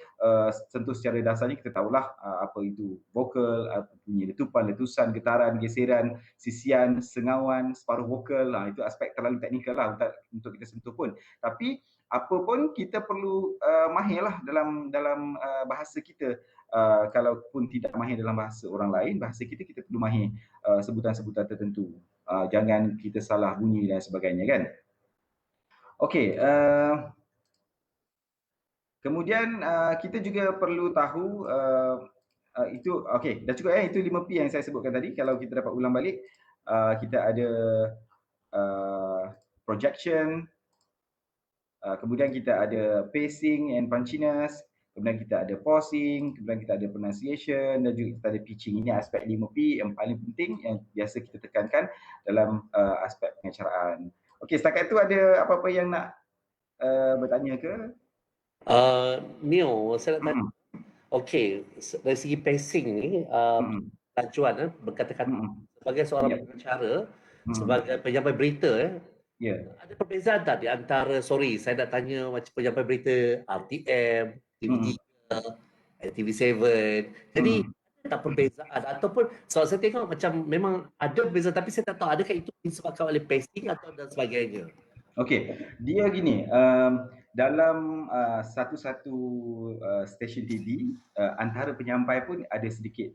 sentuh secara dasarnya kita tahulah apa itu vokal, bunyi letupan, letusan, getaran, geseran, sisian, sengawan, separuh vokal. Itu aspek terlalu teknikal lah untuk kita sentuh pun. Tapi apa pun kita perlu mahirlah dalam bahasa kita. Kalaupun tidak mahir dalam bahasa orang lain, bahasa kita perlu mahir sebutan-sebutan tertentu. Jangan kita salah bunyi dan sebagainya kan. Okey, kemudian kita juga perlu tahu itu okey, dah cukup itu 5P yang saya sebutkan tadi. Kalau kita dapat ulang balik, kita ada projection, kemudian kita ada pacing and punchiness, kemudian kita ada pausing, kemudian kita ada pronunciation dan juga kita ada pitching. Ini aspek 5P yang paling penting yang biasa kita tekankan dalam aspek pengacaraan. Okey, setakat itu ada apa-apa yang nak bertanya ke? Mio, saya nak tanya. Okey, dari segi pacing ni, Lajuan berkata-kata sebagai seorang pengacara, sebagai penyampai berita, ada perbezaan tak di antara, saya nak tanya macam penyampai berita RTM, TV3, TV7. Jadi tak perbezaan ataupun sebab saya tengok macam memang ada perbezaan, tapi saya tak tahu adakah itu disebabkan oleh pacing atau dan sebagainya. Okey, dia gini, dalam satu-satu stesen TV, antara penyampai pun ada sedikit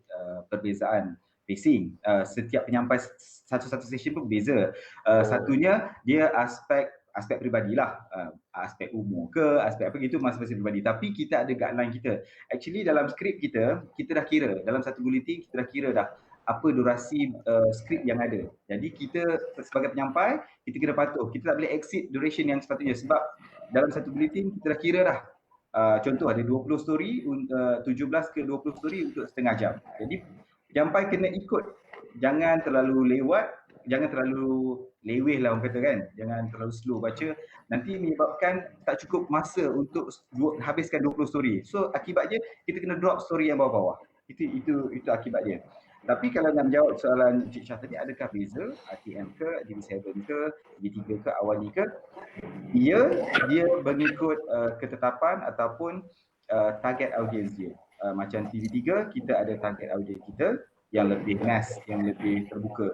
perbezaan pacing. Setiap penyampai satu-satu stesen pun berbeza. Satunya dia aspek peribadilah, aspek umur ke, aspek apa gitu, masing-masing peribadi. Tapi kita ada guideline kita. Actually dalam skrip kita dah kira, dalam satu bulletin kita dah kira dah apa durasi skrip yang ada. Jadi kita sebagai penyampai, kita kena patuh. Kita tak boleh exceed duration yang sepatutnya sebab dalam satu bulletin kita dah kira dah. Contoh ada 20 story, 17 ke 20 story untuk setengah jam. Jadi penyampai kena ikut. Jangan terlalu lewat, jangan terlalu leweh lah orang kata kan. Jangan terlalu slow baca. Nanti menyebabkan tak cukup masa untuk habiskan 20 story. So akibatnya kita kena drop story yang bawah-bawah. Itu akibat dia. Tapi kalau nak menjawab soalan Cik Syah tadi, adakah beza RTM ke, TV7 ke, TV3 ke, awal ni ke? Dia mengikut ketetapan ataupun target audience dia. Macam TV3 kita ada target audience kita yang lebih mass, yang lebih terbuka.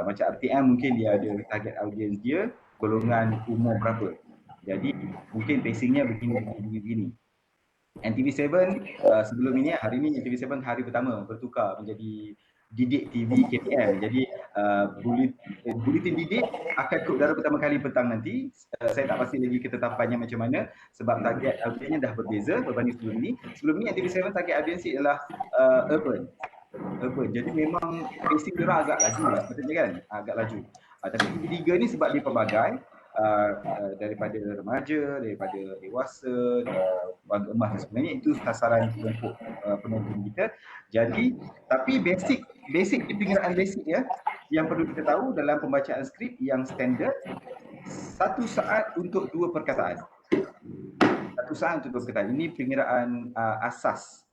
Macam RTM mungkin dia ada target audience dia golongan umur berapa. Jadi mungkin pacingnya begini. TV7 sebelum ini, hari ini TV7 hari pertama bertukar menjadi Didik TV KPM. Jadi Bulletin Didik akan keudara pertama kali petang nanti. Saya tak pasti lagi ketetapannya macam mana sebab target audiensnya dah berbeza berbanding sebelum ini. Sebelum ini TV7 target audiens ialah urban. Jadi memang pacing dia agak laju lah sebetulnya kan, agak laju. Tapi TV3 ni sebab dia pelbagai, daripada remaja, daripada dewasa, warga emas dan sebagainya, itu sasaran kelompok penonton kita. Jadi tapi basic penggiraan basic ya yang perlu kita tahu dalam pembacaan skrip yang standard, 1 saat untuk 2 perkataan. 1 saat untuk 2 perkataan. Ini pengiraan asas.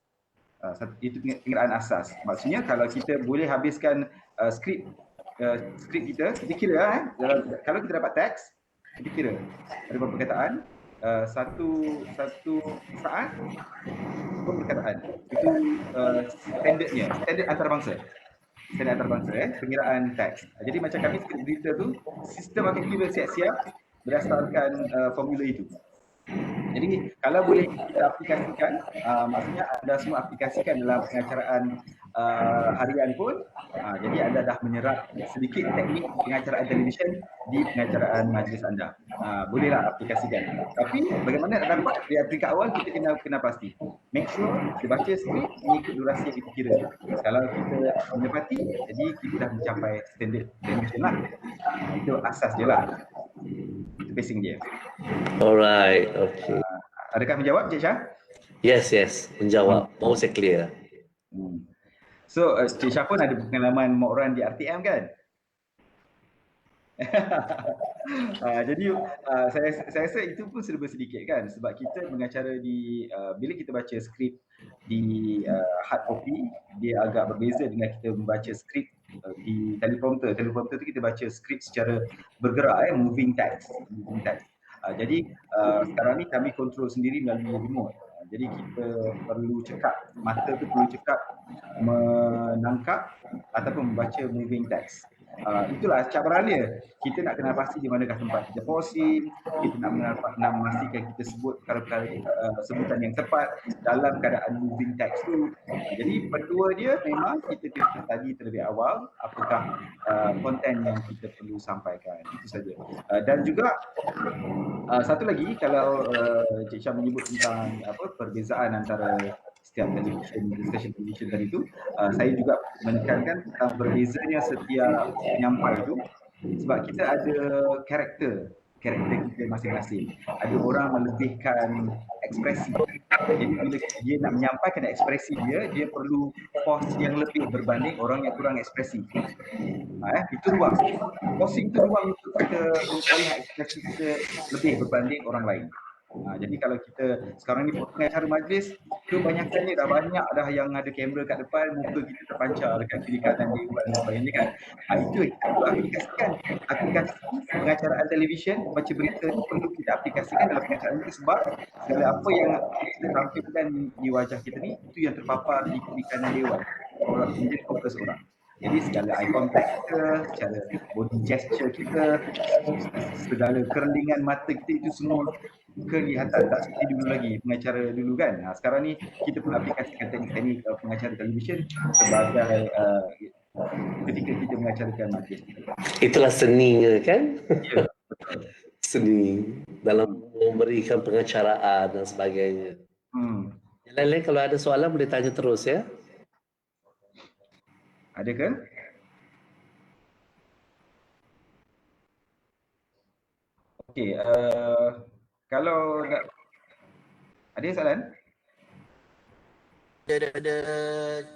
Itu pengiraan asas. Maksudnya kalau kita boleh habiskan skrip kita kira kalau kita dapat teks, kita kira ada berapa perkataan, satu saat berapa perkataan. Itu standardnya, standard antarabangsa. Standard antarabangsa pengiraan teks. Jadi macam kami skrip berita tu, sistem akan kira siap-siap berdasarkan formula itu. Jadi kalau boleh kita aplikasikan, maksudnya anda semua aplikasikan dalam pengacaraan harian pun, jadi anda dah menyerap sedikit teknik pengacaraan televisyen di pengacaraan majlis anda. Bolehlah aplikasikan. Tapi bagaimana nak dapat dari peringkat awal, kita kena pasti. Make sure kita baca skrip mengikut durasi yang kita kira. Kalau kita menepati, jadi kita dah mencapai standard televisyen lah. Itu asas dia lah. Itu pacing dia. Alright, okay. Adakah menjawab Cik Syah? Yes, menjawab. Mau saya clear. So Cik Syah pun ada pengalaman mock run di RTM kan? Jadi saya rasa itu pun serba sedikit kan, sebab kita mengacara di bila kita baca skrip di hard copy, dia agak berbeza dengan kita membaca skrip di teleprompter. Teleprompter tu kita baca skrip secara bergerak, moving text. Jadi sekarang ni kami kontrol sendiri melalui remote. Jadi kita perlu cekap, mata tu perlu cekap menangkap ataupun membaca moving text. Itulah cabaran dia. Kita nak kenal pasti di manakah tempat kita pausing, kita nak memastikan kita sebut perkara-perkara sebutan yang tepat dalam keadaan moving text tu. Jadi berdua dia memang kita kena tadi terlebih awal apakah konten yang kita perlu sampaikan. Itu saja. Dan juga satu lagi, kalau Cik Syah menyebut tentang perbezaan antara setiap stesen televisyen tadi itu, saya juga menekankan tentang berbezanya setiap penyampai itu, sebab kita ada karakter kita masing-masing. Ada orang melebihkan ekspresi. Jadi bila dia nak menyampaikan ekspresi dia perlu pause yang lebih berbanding orang yang kurang ekspresi. Itu ruang. Pausing itu ruang untuk kita melihat ekspresi kita lebih berbanding orang lain. Jadi kalau kita sekarang ni pengacara majlis, kebanyakannya dah banyak dah yang ada kamera kat depan, muka kita terpancar dekat kiri kanan dewan dan sebagainya kan. Itu kita perlu aplikasikan. Aplikasi pengacaraan televisyen, baca berita ni perlu kita aplikasikan dalam pengacaraan kita, sebab segala apa yang kita tampilkan di wajah kita ni, itu yang terpapar di kiri kanan dewan. Orang menjadi fokus orang. Jadi segala eye contact kita, secara body gesture kita, segala kerlingan mata kita, itu semua kelihatan. Tak seperti dulu lagi, pengacara dulu kan. Sekarang ni kita pun aplikasikan teknik-teknik pengacara televisyen sebagai ketika kita mengacarakan majlis. Itulah seninya kan? Ya, betul. Seni dalam memberikan pengacaraan dan sebagainya. Yang lain-lain kalau ada soalan boleh tanya terus ya. Ada ke? Okey, kalau nak ada soalan? Ada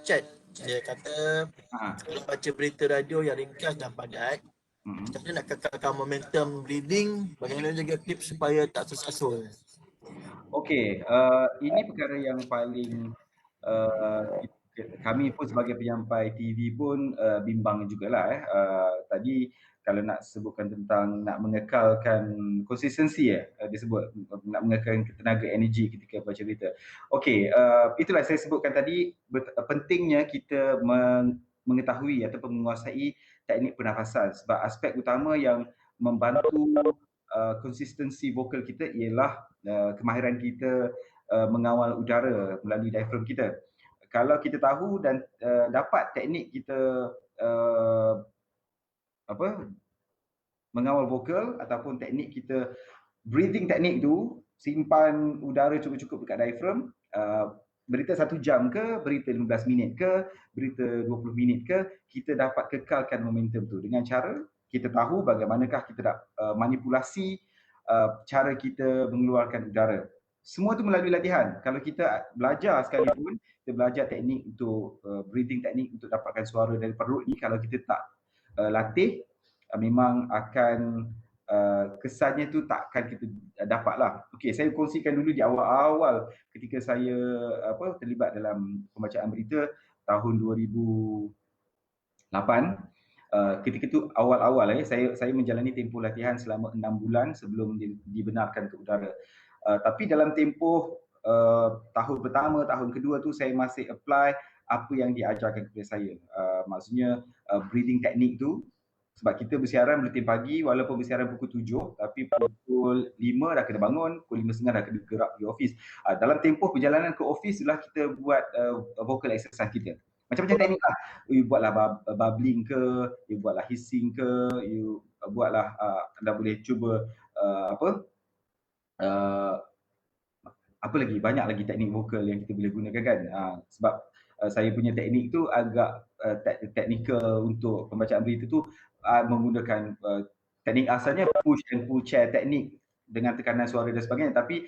chat. Dia kata kalau baca berita radio yang ringkas dan padat, kita nak kekalkan momentum reading, bagaimana jaga klip supaya tak tersasul? Okey, ini perkara yang paling kami pun sebagai penyampai TV pun bimbang jugalah. Tadi kalau nak sebutkan tentang nak mengekalkan konsistensi disebut nak mengekalkan tenaga energi ketika baca berita. Okey, itulah saya sebutkan tadi pentingnya kita mengetahui ataupun menguasai teknik pernafasan sebab aspek utama yang membantu konsistensi vokal kita ialah kemahiran kita mengawal udara melalui diafragm kita. Kalau kita tahu dan dapat teknik kita mengawal vokal ataupun teknik kita breathing teknik tu, simpan udara cukup-cukup dekat diafragm, berita 1 jam ke, berita 15 minit ke, berita 20 minit ke, kita dapat kekalkan momentum tu dengan cara kita tahu bagaimanakah kita nak manipulasi cara kita mengeluarkan udara. Semua tu melalui latihan. Kalau kita belajar sekalipun, kita belajar teknik untuk breathing teknik untuk dapatkan suara dari perut ni, kalau kita tak latih, memang akan kesannya tu takkan kita dapatlah. Okey, saya kongsikan dulu di awal-awal ketika saya terlibat dalam pembacaan berita tahun 2008. Ketika tu awal-awal saya menjalani tempoh latihan selama 6 bulan sebelum dibenarkan ke udara. Tapi dalam tempoh tahun pertama, tahun kedua tu saya masih apply apa yang diajarkan kepada saya. Maksudnya breathing teknik tu, sebab kita bersiaran buletin pagi, walaupun bersiaran pukul 7, tapi pukul 5 dah kena bangun, pukul 5.30 dah kena gerak pergi office. Dalam tempoh perjalanan ke office itulah kita buat vocal exercise kita. Macam-macam teknik lah. You buatlah bubbling ke, you buatlah hissing ke, you buatlah, anda boleh cuba apa lagi, banyak lagi teknik vokal yang kita boleh gunakan kan. Sebab saya punya teknik tu agak teknikal untuk pembacaan berita tu, menggunakan teknik asalnya push and pull chair teknik dengan tekanan suara dan sebagainya, tapi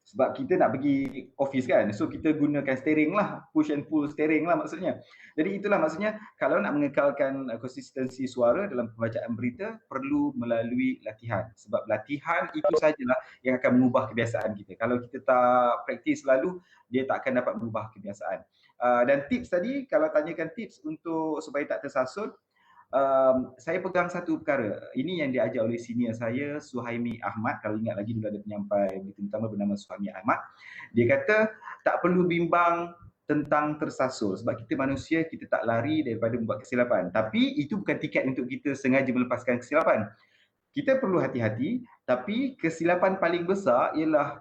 sebab kita nak pergi office kan, so kita gunakan steering lah, push and pull steering lah maksudnya. Jadi itulah maksudnya kalau nak mengekalkan konsistensi suara dalam pembacaan berita perlu melalui latihan, sebab latihan itu sajalah yang akan mengubah kebiasaan kita. Kalau kita tak praktis selalu, dia tak akan dapat mengubah kebiasaan. Dan tips tadi, kalau tanyakan tips untuk supaya tak tersasul, saya pegang satu perkara. Ini yang diajar oleh senior saya, Suhaimi Ahmad. Kalau ingat lagi dulu ada penyampai berita utama bernama Suhaimi Ahmad. Dia kata tak perlu bimbang tentang tersasul sebab kita manusia, kita tak lari daripada membuat kesilapan. Tapi itu bukan tiket untuk kita sengaja melepaskan kesilapan. Kita perlu hati-hati, tapi kesilapan paling besar ialah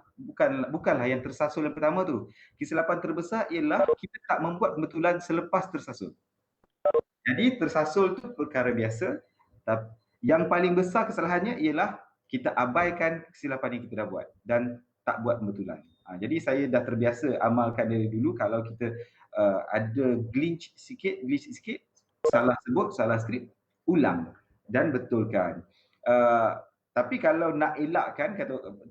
bukanlah yang tersasul yang pertama tu. Kesilapan terbesar ialah kita tak membuat pembetulan selepas tersasul. Jadi tersasul tu perkara biasa. Yang paling besar kesalahannya ialah kita abaikan kesilapan yang kita dah buat dan tak buat pembetulan. Jadi saya dah terbiasa amalkan dari dulu, kalau kita ada glitch sikit, salah sebut, salah skrip, ulang dan betulkan. Tapi kalau nak elakkan,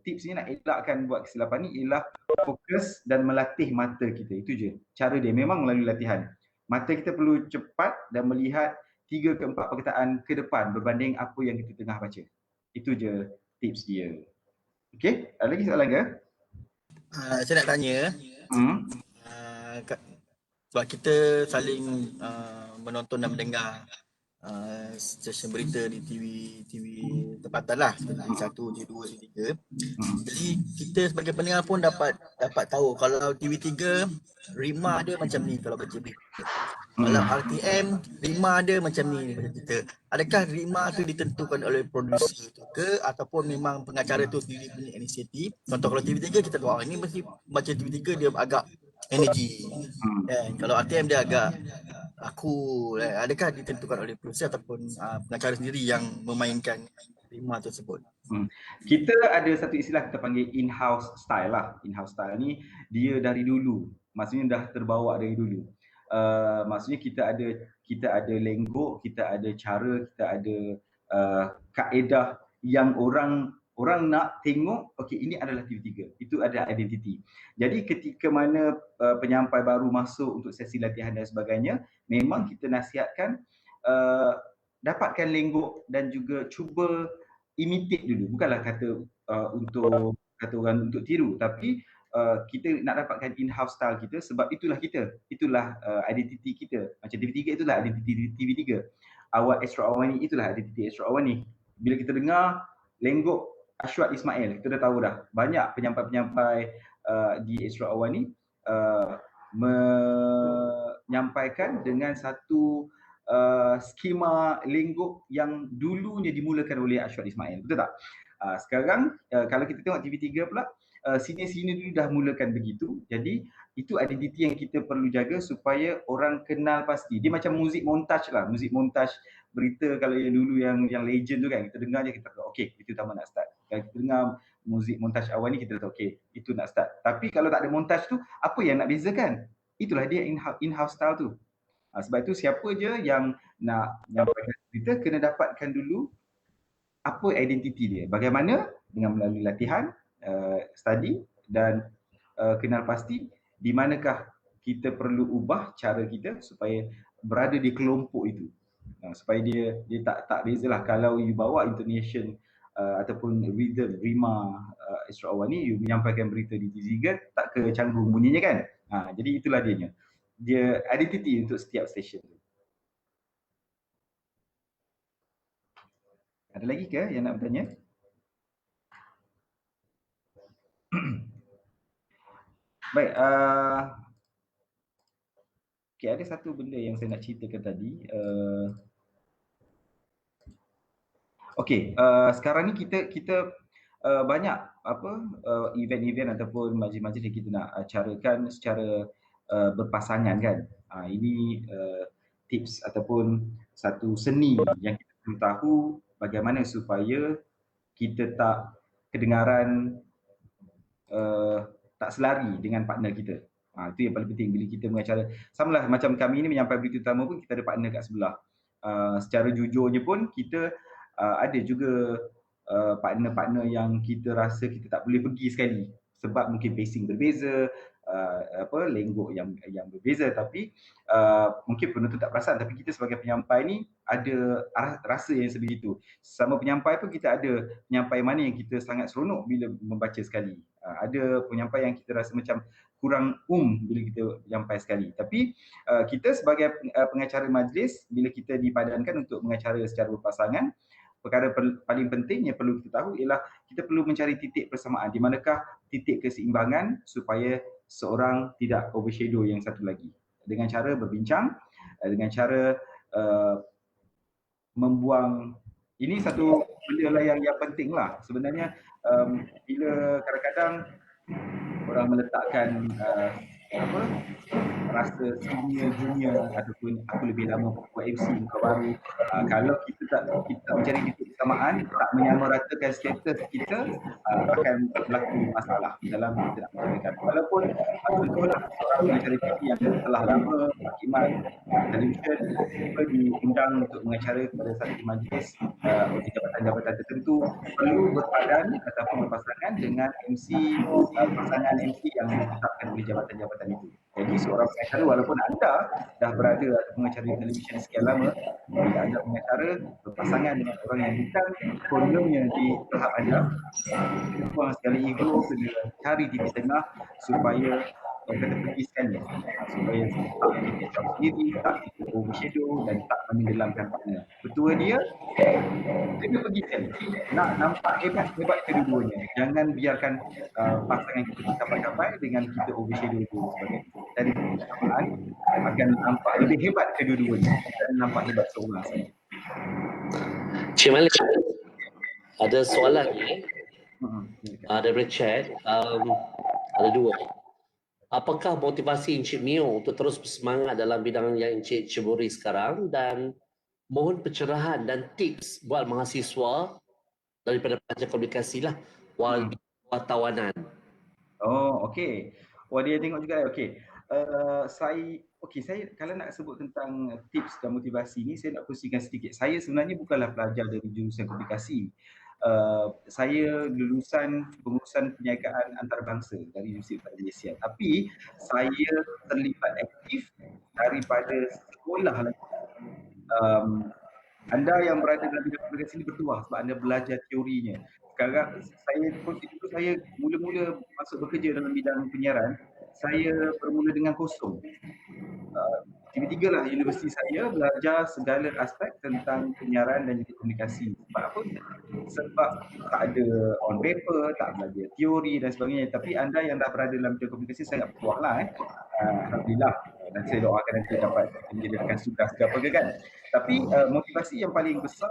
tipsnya nak elakkan buat kesilapan ni ialah fokus dan melatih mata kita. Itu je. Cara dia memang melalui latihan. Mata kita perlu cepat dan melihat 3 ke 4 perkataan ke depan berbanding apa yang kita tengah baca. Itu je tips dia. Okey, ada lagi soalan ke? Saya nak tanya, sebab kita saling menonton dan mendengar stesen berita di TV tempatan lah, TV1, TV2, TV3. Jadi kita sebagai pendengar pun dapat tahu kalau TV3 rima dia macam ni kalau baca berita. Kalau RTM rima dia macam ni baca berita. Adakah rima tu ditentukan oleh producer tu ke ataupun memang pengacara tu sendiri punya inisiatif? Contoh kalau TV3 kita tahu ini mesti baca TV3 dia agak energi. Kalau RTM dia agak aku, adakah ditentukan oleh produser ataupun pengacara sendiri yang memainkan rima tersebut? Kita ada satu istilah kita panggil in-house style lah. In-house style ni dia dari dulu, maksudnya dah terbawa dari dulu. Maksudnya kita ada lenggok, kita ada cara, kita ada kaedah yang orang nak tengok, okey ini adalah TV3. Itu ada identiti. Jadi ketika mana penyampai baru masuk untuk sesi latihan dan sebagainya, memang kita nasihatkan dapatkan lenggok dan juga cuba imitate dulu. Bukanlah kata untuk orang untuk tiru, tapi kita nak dapatkan in-house style kita sebab itulah kita. Itulah identiti kita. Macam TV3 itulah identiti TV3. Awak Astro Awani itulah identiti Astro Awani. Bila kita dengar lenggok Ashwat Ismail, kita dah tahu dah. Banyak penyampai-penyampai di Astro Awani menyampaikan dengan satu skema lenggok yang dulunya dimulakan oleh Ashwat Ismail. Betul tak? Sekarang kalau kita tengok TV3 pula, senior-senior dulu dah mulakan begitu. Jadi itu identiti yang kita perlu jaga supaya orang kenal pasti. Dia macam muzik montaj lah, muzik montaj berita kalau yang dulu yang legend tu kan, kita dengar je kita tahu okey itu utama nak start. Kalau kita dengar muzik montaj awal ni kita tahu okey itu nak start. Tapi kalau tak ada montaj tu, apa yang nak bezakan? Itulah dia in-house style tu. Sebab itu siapa je yang nak menyampaikan berita kena dapatkan dulu apa identiti dia. Bagaimana? Dengan melalui latihan, study dan kenal pasti di manakah kita perlu ubah cara kita supaya berada di kelompok itu. Supaya dia tak bezalah kalau you bawa intonation ataupun rhythm rima Astro Awani, you menyampaikan berita di TV3 tak kecanggung bunyinya kan. Jadi itulah dianya. Dia identity untuk setiap stesen tu. Ada lagi ke yang nak bertanya? Baik, okay, ada satu benda yang saya nak ceritakan tadi. Sekarang ni kita banyak event-event ataupun majlis-majlis yang kita nak carakan secara berpasangan kan. Ini tips ataupun satu seni yang kita perlu tahu bagaimana supaya kita tak kedengaran tak selari dengan partner kita. Itu yang paling penting bila kita mengacara. Samalah macam kami ni menyampai berita utama pun kita ada partner kat sebelah. Secara jujurnya pun kita ada juga partner-partner yang kita rasa kita tak boleh pergi sekali sebab mungkin pacing berbeza, lenggok yang berbeza, tapi mungkin penonton tak perasan tapi kita sebagai penyampai ni ada rasa yang sebegitu. Sama penyampai pun kita ada penyampai mana yang kita sangat seronok bila membaca sekali. Ada penyampai yang kita rasa macam kurang bila kita menyampai sekali. Tapi kita sebagai pengacara majlis, bila kita dipadankan untuk mengacara secara berpasangan, perkara paling penting yang perlu kita tahu ialah kita perlu mencari titik persamaan. Di manakah titik keseimbangan supaya seorang tidak overshadow yang satu lagi. Dengan cara berbincang, dengan cara membuang, ini satu benda lah yang penting lah. Sebenarnya bila kadang-kadang orang meletakkan rasa senior junior ataupun aku lebih lama buat MC kau baru, kalau kita tak mencari titik kesamaan, tak menyamaratakan status kita, akan berlaku masalah dalam kita nak mencarikan. Walaupun contohlah seorang pengacara TV yang telah lama berkhidmat televisyen, tiba diundang untuk mengacara kepada satu majlis di jabatan-jabatan tertentu, perlu berpadan ataupun berpasangan dengan MC, pasangan MC yang ditetapkan oleh jabatan-jabatan itu. Jadi seorang pengacara walaupun anda dah berada atau mengacara di televisyen sekian lama, bila anda mengacara berpasangan dengan orang yang bukan kononnya di tahap anda, buang sekali ego, kena cari titik tengah supaya kata pergi sekali, supaya tak kita cakap sendiri, tak kita overshadow dan tak menenggelamkan partner. Ketua dia kena pergi sekali, nak nampak hebat kedua-duanya. Jangan biarkan pasangan kita tercapai-capai dengan kita overshadow itu sebagainya. Dari kesamaan akan nampak lebih hebat kedua-duanya dan nampak hebat seorang saja. Cik Malik, ada soalan ni daripada chat. Ada dua. Apakah motivasi Encik Mio untuk terus bersemangat dalam bidang yang Encik ceburi sekarang, dan mohon pencerahan dan tips buat mahasiswa daripada pelajar komunikasi lah, wartawanan. Oh, okey. Wah, dia tengok juga. Okey. Saya kalau nak sebut tentang tips dan motivasi ni, saya nak kongsikan sedikit. Saya sebenarnya bukanlah pelajar dari jurusan komunikasi. Saya lulusan pengurusan perniagaan antarabangsa dari Universiti Utara Malaysia. Tapi saya terlibat aktif daripada sekolah Anda yang berada dalam bidang komunikasi ini bertuah sebab anda belajar teorinya. Sekarang saya mula-mula masuk bekerja dalam bidang penyiaran, saya bermula dengan kosong. Tiga-tiga lah universiti saya belajar segala aspek tentang penyiaran dan juga komunikasi. Sebab apa? Sebab tak ada on paper, tak belajar teori dan sebagainya. Tapi anda yang dah berada dalam bidang komunikasi sangat bertuah lah. Alhamdulillah. Dan saya doakan nanti dapat menjadi rakan sukas ke apa ke kan. Tapi motivasi yang paling besar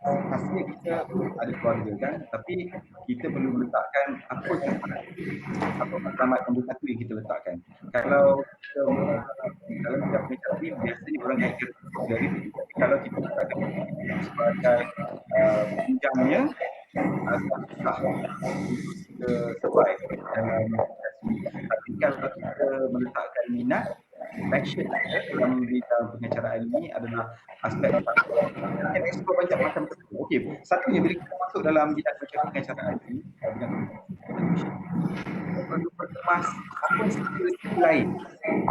pastinya kita ada keluarga kan, tapi kita perlu meletakkan apa matlamat nombor satu yang kita letakkan. Kalau kita dalam bidang pendidikan biasanya orang kata dari itu, tapi kalau kita letakkan sebagai pinjamnya susah untuk kita survive dalam industri. Tapi kalau kita meletakkan minat, passion dalam bidang pengacaraan ini adalah aspek kita explore banyak macam benda. Okey, satunya bila kita masuk dalam bidang pengacaraan ini, bidang kita perlu perkemas apa skill lain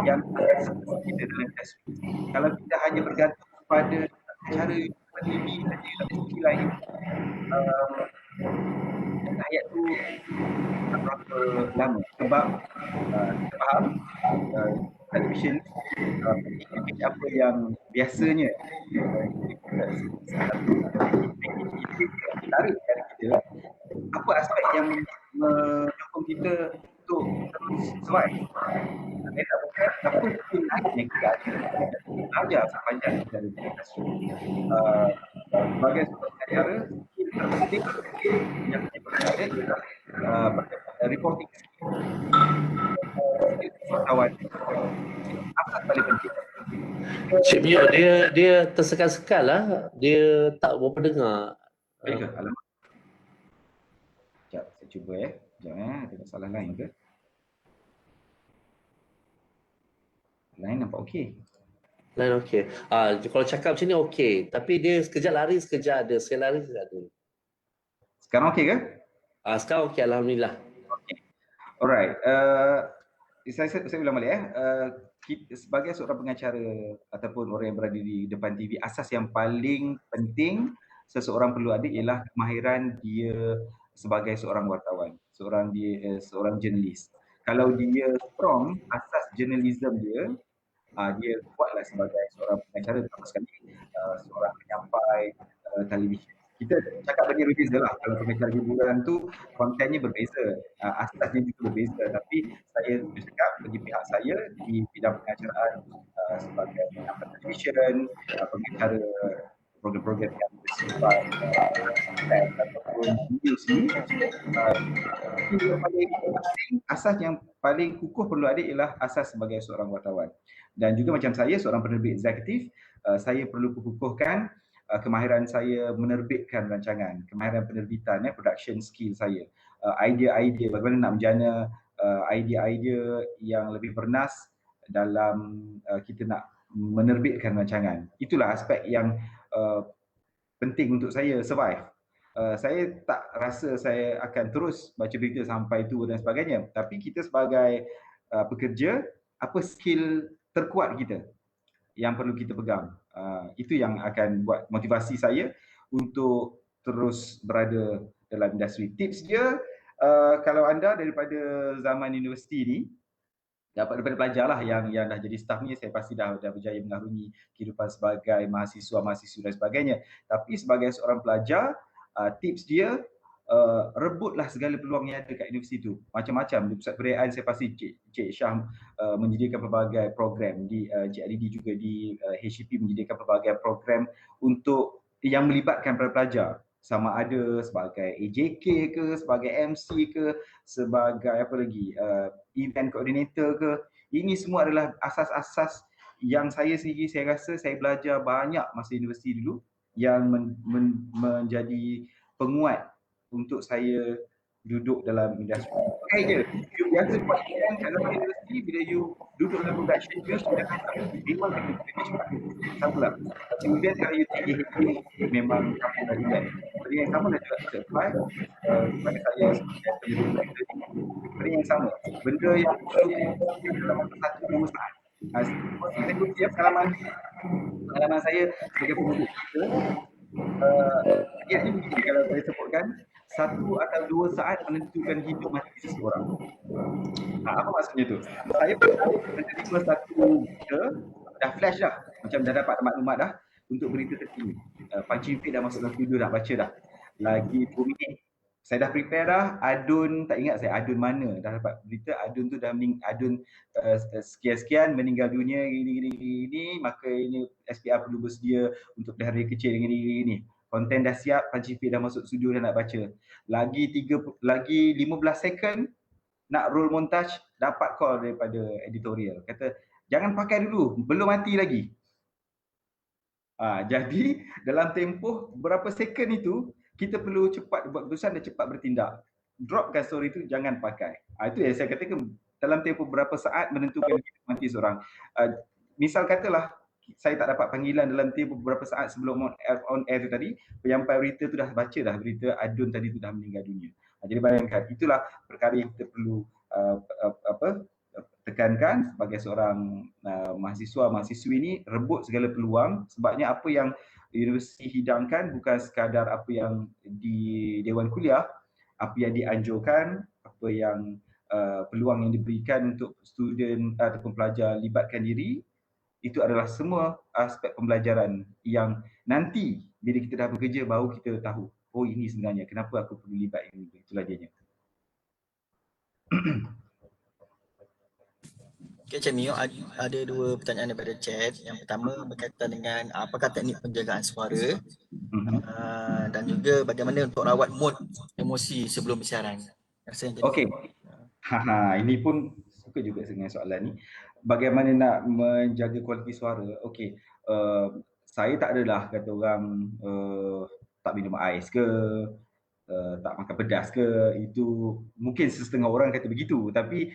yang kita dalam industri. Kalau kita hanya bergantung kepada cara TV saja, tak ada skill lain, ayat tu tak berapa lama sebab kita faham television apa yang biasanya tarik dari kita, apa aspek yang menyokong kita untuk terus survive. Saya tak bukan apa skill lain yang kita ada belajar sepanjang kita ada di industri. Sebagai seorang pengacara, skill terpenting yang kita ada ialah reporting skill. Wartawan apa paling penting? Cik Mio, dia tersekal-sekal lah. Dia tak berapa dengar. Baiklah, alamak. Sekejap, saya cuba Sekejap ada salah lain ke? Lain nampak okey. Lain okey. Kalau cakap macam ni okey. Tapi dia sekejap lari, sekejap ada. Sekejap lari, sekejap ada. Sekarang okey ke? Sekarang okey, Alhamdulillah. Okay. Alright. Saya ulang balik sebagai seorang pengacara ataupun orang yang berada di depan TV, asas yang paling penting seseorang perlu ada ialah kemahiran dia sebagai seorang wartawan, seorang jurnalis. Kalau dia strong asas journalism dia, dia buatlah sebagai seorang pengacara, terutama sekali seorang penyampai televisyen. Kita cakap benda berbeza lah. Kalau pengacara hiburan tu kontennya berbeza, asasnya juga berbeza. Tapi saya cakap bagi pihak saya di bidang pengacaraan sebagai penyampai televisyen, pengacara program-program yang bersifat ataupun news ni, asas yang paling kukuh perlu ada ialah asas sebagai seorang wartawan. Dan juga macam saya, seorang penerbit eksekutif, saya perlu kukuhkan kemahiran saya menerbitkan rancangan, kemahiran penerbitan, production skill saya, idea-idea bagaimana nak menjana idea-idea yang lebih bernas dalam kita nak menerbitkan rancangan. Itulah aspek yang penting untuk saya survive. Saya tak rasa saya akan terus baca berita sampai tua dan sebagainya, tapi kita sebagai pekerja, apa skill terkuat kita yang perlu kita pegang. Itu yang akan buat motivasi saya untuk terus berada dalam industri. Tips dia, kalau anda daripada zaman universiti ni, daripada pelajar lah yang dah jadi staff ni, saya pasti dah berjaya mengarungi kehidupan sebagai mahasiswa dan sebagainya. Tapi sebagai seorang pelajar, tips dia, rebutlah segala peluang yang ada kat universiti tu. Macam-macam. Di pusat perayaan saya pasti Cik Syah menyediakan pelbagai program, di Cik Adidi juga di HCP menyediakan pelbagai program untuk yang melibatkan para pelajar. Sama ada sebagai AJK ke, sebagai MC ke, sebagai apa lagi, event coordinator ke. Ini semua adalah asas-asas yang saya sendiri, saya rasa saya belajar banyak masa universiti dulu yang menjadi penguat untuk saya duduk dalam industri. Okay je, you biasa buat event kat dalam industri, bila you duduk dalam production, you sudah memang kena cepat. Sama lah. Kemudian kalau you tinggi memang kamu dah relax. Benda yang sama dah juga kita apply kepada saya sebagai penyelidik. Benda yang sama. Benda yang perlu dalam 1-2 saat. Saya pun siap pengalaman pengalaman saya sebagai penulis cerita, ayat ni begini kalau saya sebutkan, 1 atau 2 saat menentukan hidup mati seseorang. Apa maksudnya tu? Saya pernah menerima satu berita, dah flash dah, macam dah dapat maklumat dah untuk berita terkini. Pak Cik Fit dah masuk dalam studio dah baca dah. Lagi 2 minit. Saya dah prepare dah, Adun, tak ingat saya Adun mana, dah dapat berita Adun tu dah Adun sekian-sekian meninggal dunia gini, maka ini SPR perlu bersedia untuk pelihara kecil gini. Konten dah siap, Pak Cik Fit dah masuk studio dah nak baca. Lagi 15 second nak roll montage, dapat call daripada editorial. Kata, jangan pakai dulu, belum mati lagi. Jadi dalam tempoh berapa second itu, kita perlu cepat buat keputusan dan cepat bertindak. Dropkan story itu, jangan pakai. Itu yang saya katakan, dalam tempoh berapa saat menentukan hidup mati seorang. Misal katalah, saya tak dapat panggilan dalam tempoh beberapa saat sebelum on air tu tadi, penyampai berita tu dah baca dah berita Adun tadi tu dah meninggal dunia. Jadi bayangkan, itulah perkara yang kita perlu tekankan sebagai seorang mahasiswa-mahasiswi ini, rebut segala peluang, sebabnya apa yang universiti hidangkan bukan sekadar apa yang di Dewan Kuliah, apa yang dianjurkan, apa yang peluang yang diberikan untuk student ataupun pelajar libatkan diri, itu adalah semua aspek pembelajaran yang nanti bila kita dah bekerja baru kita tahu, oh ini sebenarnya kenapa aku perlu libat ini. Itulah dianya. Okay, Cik Mio, ada 2 pertanyaan daripada chat. Yang pertama berkaitan dengan apakah teknik penjagaan suara dan juga bagaimana untuk rawat mood emosi sebelum bersiaran. Okey. Ini pun suka juga dengan soalan ni. Bagaimana nak menjaga kualiti suara? Okey, saya tak adalah kata orang tak minum ais ke, tak makan pedas ke. Itu mungkin setengah orang kata begitu, tapi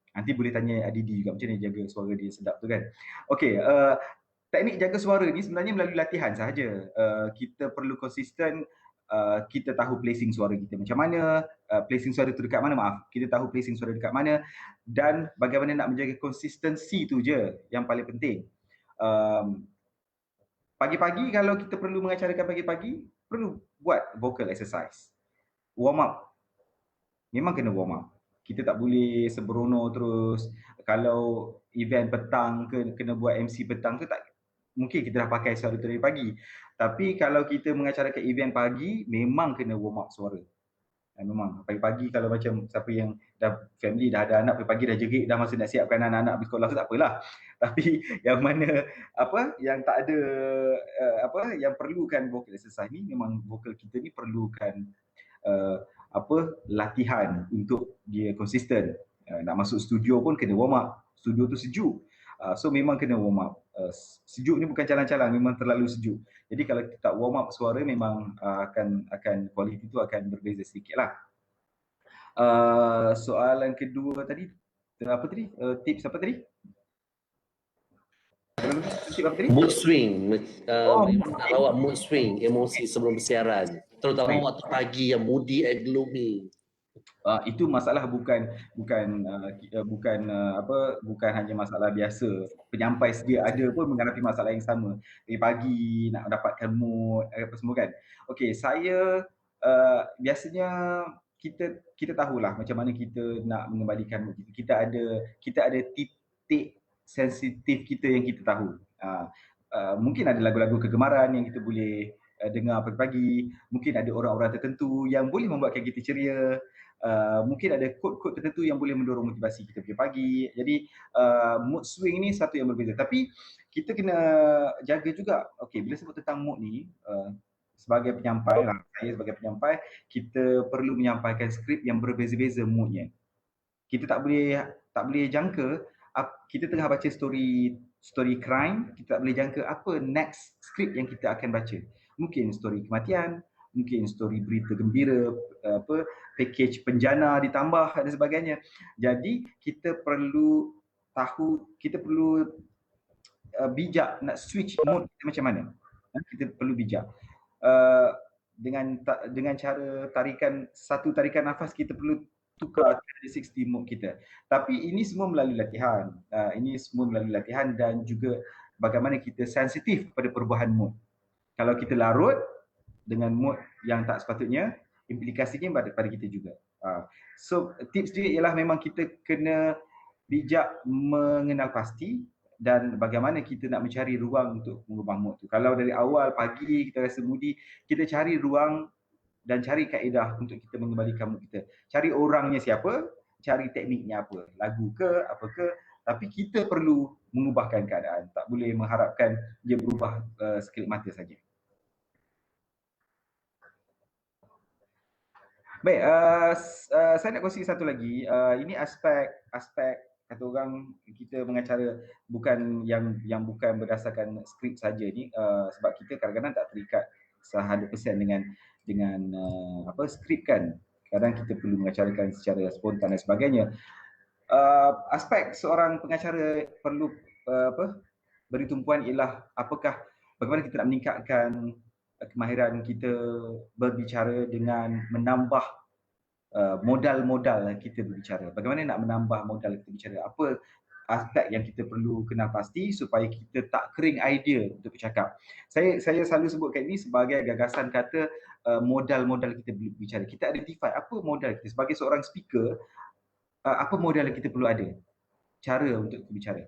nanti boleh tanya Adidi juga macam mana jaga suara dia sedap tu kan. Okey, teknik jaga suara ni sebenarnya melalui latihan sahaja. Kita perlu konsisten, kita tahu placing suara kita macam mana, placing suara tu dekat mana, kita tahu placing suara dekat mana, dan bagaimana nak menjaga konsistensi tu je yang paling penting. Pagi-pagi kalau kita perlu mengacarakan pagi-pagi, perlu buat vocal exercise. Warm up. Memang kena warm up. Kita tak boleh sembrono terus. Kalau event petang kena buat MC petang tu, tak mungkin kita dah pakai suara tu dari pagi. Tapi kalau kita mengacarakan event pagi, memang kena warm up suara. Memang pagi-pagi kalau macam siapa yang dah family, dah ada anak, pagi-pagi dah jerit, dah masa nak siapkan anak-anak pergi sekolah tu tak apalah. Tapi yang mana yang tak ada yang perlukan vocal exercise ni, memang vocal kita ni perlukan latihan untuk dia konsisten. Nak masuk studio pun kena warm up. Studio tu sejuk. So memang kena warm up. Sejuk ni bukan calang-calang, memang terlalu sejuk. Jadi kalau kita tak warm up suara, memang akan kualiti tu akan berbeza sedikitlah. Soalan kedua tadi, apa tadi? Tips apa tadi? Mood swing. Nak rawat mood swing, emosi sebelum bersiaran. Terutama waktu pagi yang moody and gloomy. Itu masalah bukan hanya masalah biasa. Penyampai sedia ada pun menghadapi masalah yang sama. Pagi nak dapatkan mood apa semua kan. Okey, saya biasanya kita tahulah macam mana kita nak mengembalikan mood kita. Kita ada titik sensitif kita yang kita tahu. Mungkin ada lagu-lagu kegemaran yang kita boleh dengar pagi-pagi. Mungkin ada orang-orang tertentu yang boleh membuatkan kita ceria. Mungkin ada kod-kod tertentu yang boleh mendorong motivasi kita pagi-pagi. Jadi mood swing ni satu yang berbeza. Tapi kita kena jaga juga. Okey, bila sebut tentang mood ni, sebagai penyampai, saya sebagai penyampai, kita perlu menyampaikan skrip yang berbeza-beza moodnya. Kita tak boleh jangka, kita tengah baca story crime, kita tak boleh jangka apa next skrip yang kita akan baca. Mungkin story kematian, mungkin story berita gembira, package penjana ditambah dan sebagainya. Jadi kita perlu bijak nak switch mood kita macam mana. Kita perlu bijak. Dengan cara satu tarikan nafas, kita perlu tukar 360 mood kita. Tapi ini semua melalui latihan. Dan juga bagaimana kita sensitif pada perubahan mood. Kalau kita larut dengan mood yang tak sepatutnya, implikasinya pada kita juga. So tips dia ialah memang kita kena bijak mengenal pasti dan bagaimana kita nak mencari ruang untuk mengubah mood tu. Kalau dari awal pagi kita rasa moody, kita cari ruang dan cari kaedah untuk kita mengembalikan mood kita. Cari orangnya siapa, cari tekniknya apa, lagu ke, apa ke, tapi kita perlu mengubahkan keadaan. Tak boleh mengharapkan dia berubah sekelip mata saja. Baik, saya nak kongsi satu lagi. Ini aspek kata orang kita mengacara bukan yang bukan berdasarkan skrip saja ni, sebab kita kadang-kadang tak terikat 100% dengan skrip kan. Kadang kita perlu mengacarakan secara spontan dan sebagainya. Aspek seorang pengacara perlu beri tumpuan ialah bagaimana kita nak meningkatkan kemahiran kita berbicara dengan menambah modal kita berbicara. Bagaimana nak menambah modal kita berbicara? Apa aspek yang kita perlu kenal pasti supaya kita tak kering idea untuk bercakap. Saya selalu sebutkan ini sebagai gagasan kata modal kita berbicara. Kita identify apa modal kita sebagai seorang speaker, apa modal yang kita perlu ada, cara untuk berbicara.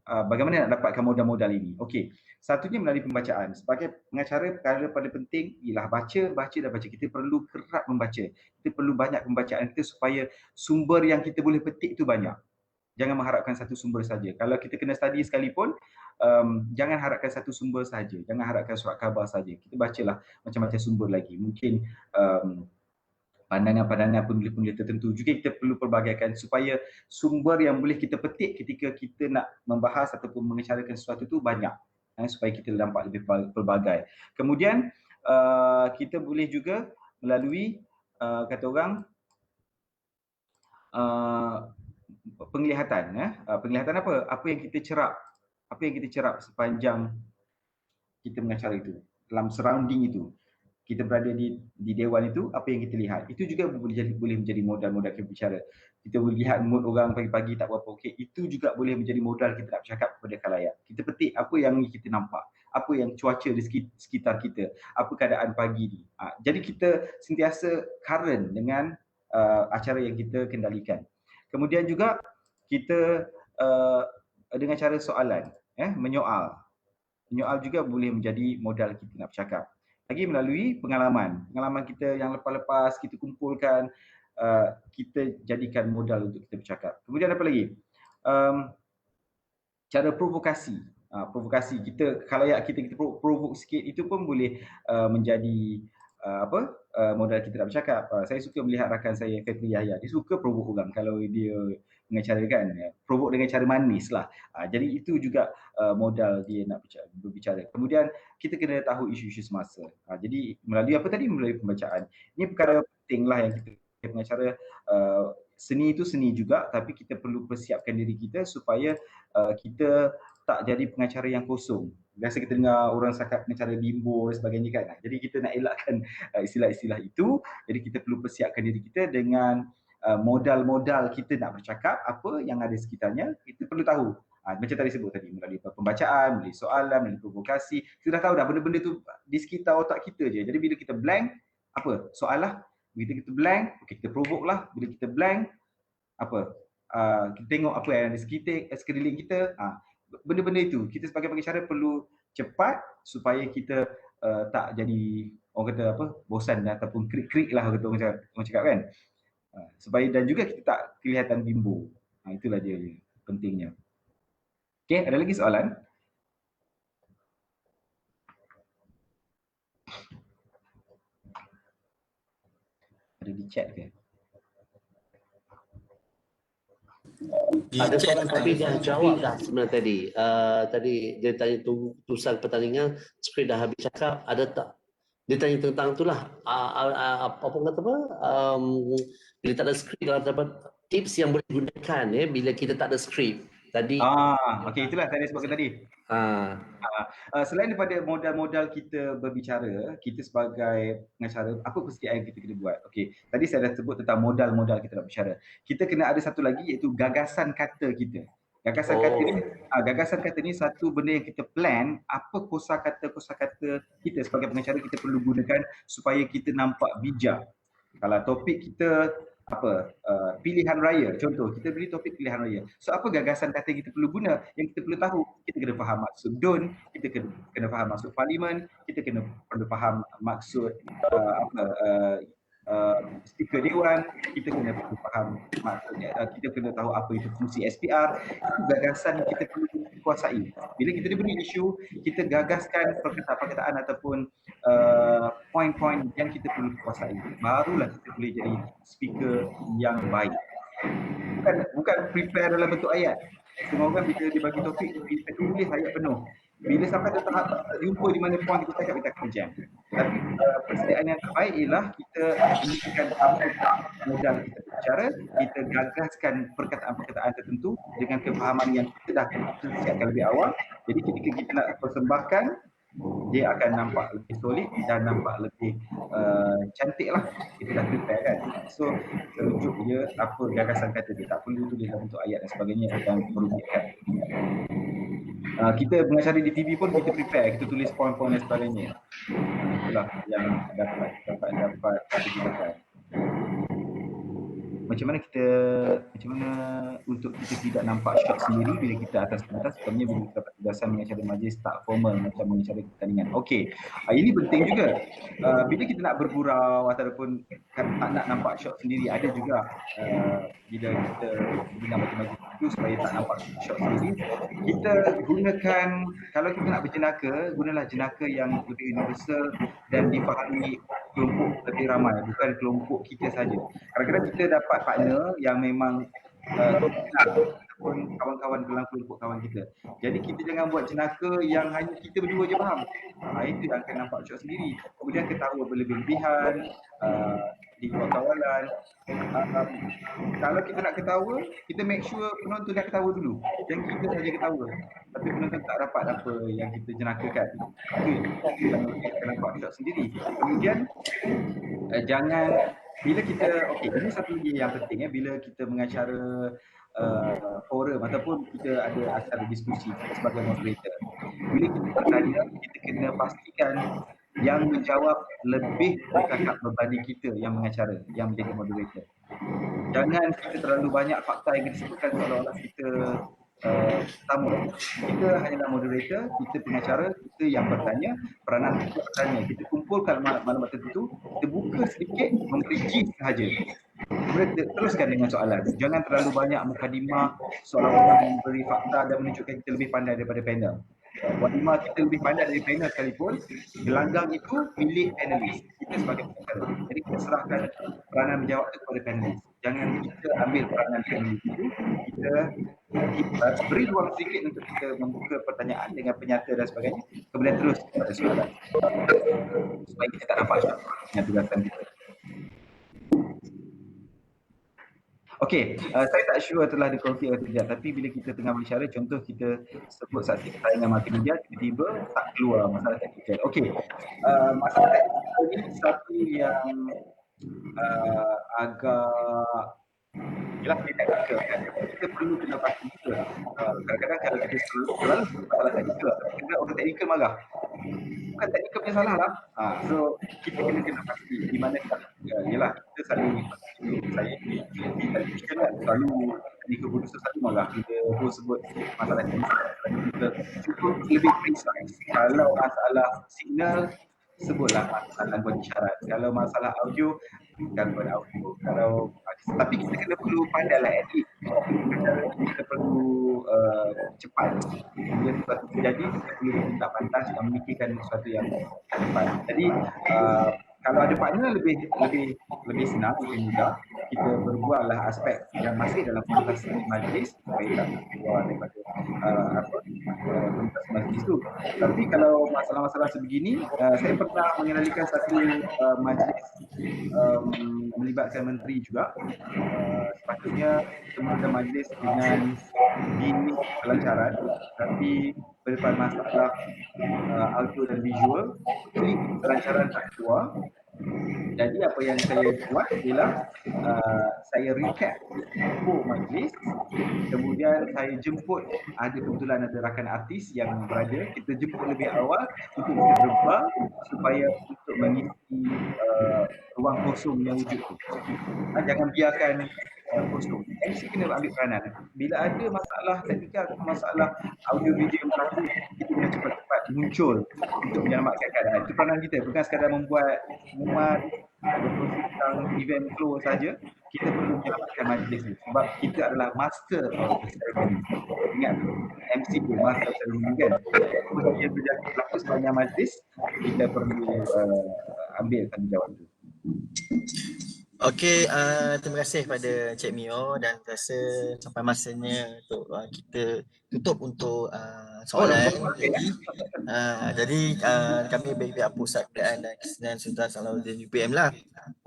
Bagaimana nak dapatkan modal-modal ini? Okey, satunya melalui pembacaan. Sebagai pengacara, perkara paling penting ialah baca. Kita perlu kerap membaca. Kita perlu banyak pembacaan kita supaya sumber yang kita boleh petik itu banyak. Jangan mengharapkan satu sumber saja. Kalau kita kena study sekalipun, jangan harapkan satu sumber saja. Jangan harapkan surat khabar saja. Kita bacalah macam-macam sumber lagi. Mungkin pandangan-pandangan penulis-penulis tertentu juga kita perlu pelbagaikan supaya sumber yang boleh kita petik ketika kita nak membahas ataupun mengacarakan sesuatu itu banyak, supaya kita nampak lebih pelbagai. Kemudian kita boleh juga melalui kata orang penglihatan. Penglihatan apa yang kita cerap sepanjang kita mengacara itu, dalam surrounding itu. Kita berada di dewan itu, apa yang kita lihat itu juga boleh menjadi modal kita berbicara. Kita boleh lihat mood orang pagi-pagi tak berapa okey, itu juga boleh menjadi modal kita nak bercakap kepada khalayak. Kita petik apa yang kita nampak, apa yang cuaca di sekitar kita, apa keadaan pagi ni. Jadi kita sentiasa current dengan acara yang kita kendalikan. Kemudian juga kita dengan cara soalan, menyoal juga boleh menjadi modal kita nak bercakap. Lagi melalui pengalaman kita yang lepas-lepas kita kumpulkan, kita jadikan modal untuk kita bercakap. Kemudian apa lagi? Cara provokasi. Provokasi kita, khalayak kita provoke sikit, itu pun boleh menjadi modal kita nak bercakap. Saya suka melihat rakan saya Fetri Yahya, dia suka provoke orang kalau dia mengacarakan, provoke dengan cara manis lah. Jadi itu juga modal dia nak berbicara. Kemudian kita kena tahu isu-isu semasa. Jadi melalui apa tadi? Melalui pembacaan. Ini perkara penting lah yang kita pengacara. Seni itu seni juga, tapi kita perlu persiapkan diri kita supaya kita tak jadi pengacara yang kosong. Biasa kita dengar orang cakap pengacara bimbo dan sebagainya kan. Jadi kita nak elakkan istilah-istilah itu. Jadi kita perlu persiapkan diri kita dengan modal-modal kita nak bercakap, apa yang ada sekitarnya, kita perlu tahu. Macam tadi sebut tadi, melalui pembacaan, melalui soalan, melalui provokasi, kita dah tahu dah benda-benda tu di sekitar otak kita je. Jadi bila kita blank, soal lah. Bila kita blank, kita provoke lah. Bila kita blank, kita tengok apa yang ada sekeliling kita. Benda-benda itu, kita sebagai pengacara perlu cepat supaya kita tak jadi orang kata bosan ataupun krik-krik lah orang cakap kan. Supaya dan juga kita tak kelihatan bimbo. Itulah dia pentingnya. Okey, ada lagi soalan? Ada di chat ke? Ada soalan tapi dah jawab dah sebenarnya tadi. Tadi dia tanya tulisan pertandingan, skrip dah habis cakap, ada tak? Dia tanya tentang itulah apa kata bila tak ada skrip, kalau dapat tips yang boleh digunakan bila kita tak ada skrip tadi. Okey, itulah saya sebutkan tadi. Selain daripada modal-modal kita berbicara, kita sebagai pengacara, apa persediaan kita kena buat? Okey, tadi saya dah sebut tentang modal-modal kita nak berbicara. Kita kena ada satu lagi iaitu gagasan kata kita. Gagasan kata ni satu benda yang kita plan, apa kosakata kita sebagai pengacara kita perlu gunakan supaya kita nampak bijak. Kalau topik kita pilihan raya, contoh kita beri topik pilihan raya. So apa gagasan kata yang kita perlu guna, yang kita perlu tahu? Kita kena faham maksud DUN, kita kena faham maksud parlimen, kita perlu faham maksud speaker dewan, kita kena perlu faham maksudnya, kita kena tahu apa itu fungsi SPR. Itu gagasan kita perlu kuasai. Bila kita diberi isu, kita gagaskan perkataan ataupun poin-poin yang kita perlu kuasai. Barulah kita boleh jadi speaker yang baik. Bukan prepare dalam bentuk ayat. Semua orang bila dibagi topik, kita tulis ayat penuh. Bila sampai ke tahap jumpa di mana puan kita cakap, kita akan jam. Tapi persediaan yang terbaik ialah kita gunakan apa modal kita berbicara, kita gagaskan perkataan-perkataan tertentu dengan kefahaman yang kita dah siapkan lebih awal. Jadi ketika kita nak persembahkan, dia akan nampak lebih solid dan nampak lebih cantik lah. Kita dah prepare kan. So terujuk dia apa gagasan kata dia, tak perlu tulis dalam bentuk ayat dan sebagainya yang merugikan. Kita mengacara di TV pun kita prepare, kita tulis poin-poin dan sebagainya. Itulah yang dapat digunakan. Macam mana untuk kita tidak nampak shot sendiri bila kita atas pentas, sebenarnya bila kita dapat tugasan mengacara majlis tak formal macam mengacara pertandingan. Okey, ini penting juga. Bila kita nak bergurau ataupun tak nak nampak shot sendiri, ada juga bila kita dengar macam-macam itu supaya tak nampak shot sendiri, kita gunakan, kalau kita nak berjenaka, gunalah jenaka yang lebih universal dan difahami kelompok lebih ramai, bukan kelompok kita saja. Kadang-kadang kita dapat partner yang memang ataupun kawan-kawan dalam kelompok kawan kita. Jadi kita jangan buat jenaka yang hanya kita berdua je faham. Itu yang akan nampak shot sendiri. Kemudian ketawa berlebih-lebihan di luar kawalan. Kalau kita nak ketawa, kita make sure penonton dah ketawa dulu. Jangan kita saja ketawa, tapi penonton tak dapat apa yang kita jenakakan. Itu yang kita nampak shot sendiri. Kemudian jangan, bila kita, ini satu lagi yang penting bila kita mengacara forum ataupun kita ada acara diskusi sebagai moderator. Bila kita bertanya, kita kena pastikan yang menjawab lebih bercakap berbanding kita yang mengacara, yang menjadi moderator. Jangan kita terlalu banyak fakta yang disebutkan seolah-olah kita tamu. Kita hanyalah moderator, kita pengacara, kita yang bertanya, peranan kita bertanya. Kita kumpulkan maklumat tertentu, kita buka sedikit, memberi gist sahaja. Kemudian teruskan dengan soalan. Jangan terlalu banyak mukadimah seolah-olah memberi fakta dan menunjukkan kita lebih pandai daripada panel. Mukadimah kita lebih pandai dari panel sekalipun, gelanggang itu milik panelis. Kita sebagai pengacara. Jadi kita serahkan peranan menjawab itu kepada panelis. Jangan kita ambil peranan panelis itu, kita beri ruang sedikit untuk kita membuka pertanyaan dengan penyata dan sebagainya, kemudian terus pada soalan supaya kita tak nampak dengan tugasan kita. Okey, saya tak sure telah dikongsi atau tidak, tapi bila kita tengah berbicara, contoh kita sebut saksi persaingan multimedia, tiba-tiba tak keluar masalah teknikal. Okey, masalah teknikal ni satu yang agak ialah teknikal kan. Kita perlu kena pasti juga. Kadang-kadang kalau kita selalu masalah teknikal, kadang orang teknikal marah. Bukan teknikal punya salah lah. So kita kena pasti di mana ialah kita selalu saya di television kan, selalu teknikal producer selalu marah bila host sebut masalah teknikal. Kita cukup lebih precise. Kalau masalah signal, sebutlah gangguan isyarat. Kalau masalah audio, gangguan audio. Kalau tapi kita kena perlu pandailah edit. Kita perlu cepat. Bila sesuatu terjadi, kita perlu tak pantas dan memikirkan sesuatu yang cepat. Jadi kalau ada partner lebih senang, lebih mudah. Kita berbuatlah aspek yang masih dalam konteks majlis supaya tak keluar daripada konteks majlis itu. Tapi kalau masalah-masalah sebegini, saya pernah mengendalikan satu majlis melibatkan menteri juga. Sepatutnya semua majlis dengan ini kelancaran, tapi berdepan masalah audio dan visual, jadi kelancaran tak keluar. Jadi apa yang saya buat ialah saya recap info majlis, kemudian saya jemput, kebetulan ada rakan artis yang berada, kita jemput lebih awal untuk kita berbal supaya untuk mengisi ruang kosong yang wujud tu. Jangan biarkan kosong. MC kena ambil peranan. Bila ada masalah teknikal, masalah audio video yang berlaku, kita kena cepat-cepat muncul untuk menyelamatkan keadaan. Itu peranan kita, bukan sekadar membuat pengumuman, berkongsi tentang event flow saja. Kita perlu menyelamatkan majlis ni sebab kita adalah master of the ceremony. Ingat, MC tu master of ceremony kan. Apa yang berlaku sepanjang majlis, kita perlu ambil tanggungjawab tu. Okey, terima kasih pada Cik Mio dan rasa sampai masanya untuk kita tutup untuk soalan. Jadi kami bagi pihak Pusat Kebudayaan dan Kesenian Sultan Salahuddin UPM lah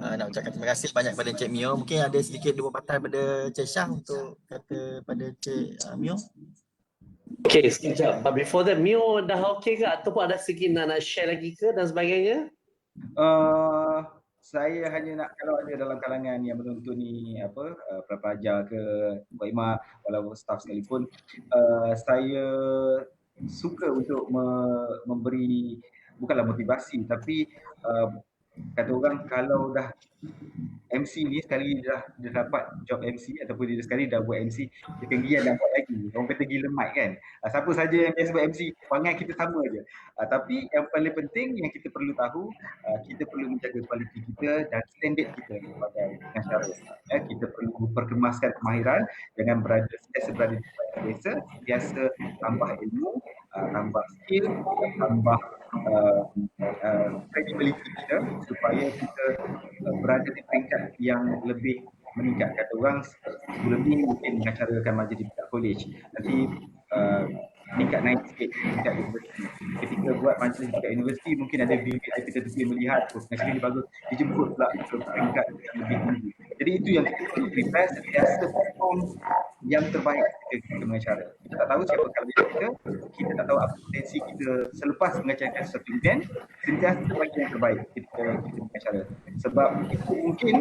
nak ucapkan terima kasih banyak pada Cik Mio. Mungkin ada sedikit dua patah pada Cik Syah untuk kata pada Cik Mio. Okay, sekejap. But before that, Mio dah okay ke? Ataupun ada sikit nak share lagi ke dan sebagainya? Saya hanya nak, kalau ada dalam kalangan yang menonton ni pelajar ke Pak Imam, walau staff sekalipun, saya suka untuk memberi, bukanlah motivasi, tapi kata orang kalau dah MC ni sekali dia dapat job MC ataupun dia sekali dah buat MC, dia kegiatan dah buat lagi. Orang kata gila mic kan. Siapa saja yang biasa buat MC, perangai kita sama je. Tapi yang paling penting yang kita perlu tahu, kita perlu menjaga kualiti kita dan standard kita sebagai pengacara. Kita perlu perkemaskan kemahiran, jangan sentiasa berada di tempat biasa, sentiasa tambah ilmu, tambah skill, tambah credibility kita supaya kita berada di peringkat yang lebih meningkat. Kata orang sebelum ni mungkin mengacarakan majlis di tingkat college, nanti meningkat naik sikit tingkat universiti. Ketika buat majlis dekat universiti mungkin ada VVIP tertentu melihat pengacara ni bagus, dijemput pula ke peringkat yang lebih tinggi. Jadi itu yang kita perlu prepare, sentiasa perform yang terbaik ketika kita mengacara. Kita tak tahu siapa kelebihan kita tak tahu apa potensi kita selepas mengacarakan satu event, sentiasa bagi yang terbaik ketika kita mengacara. Sebab itu mungkin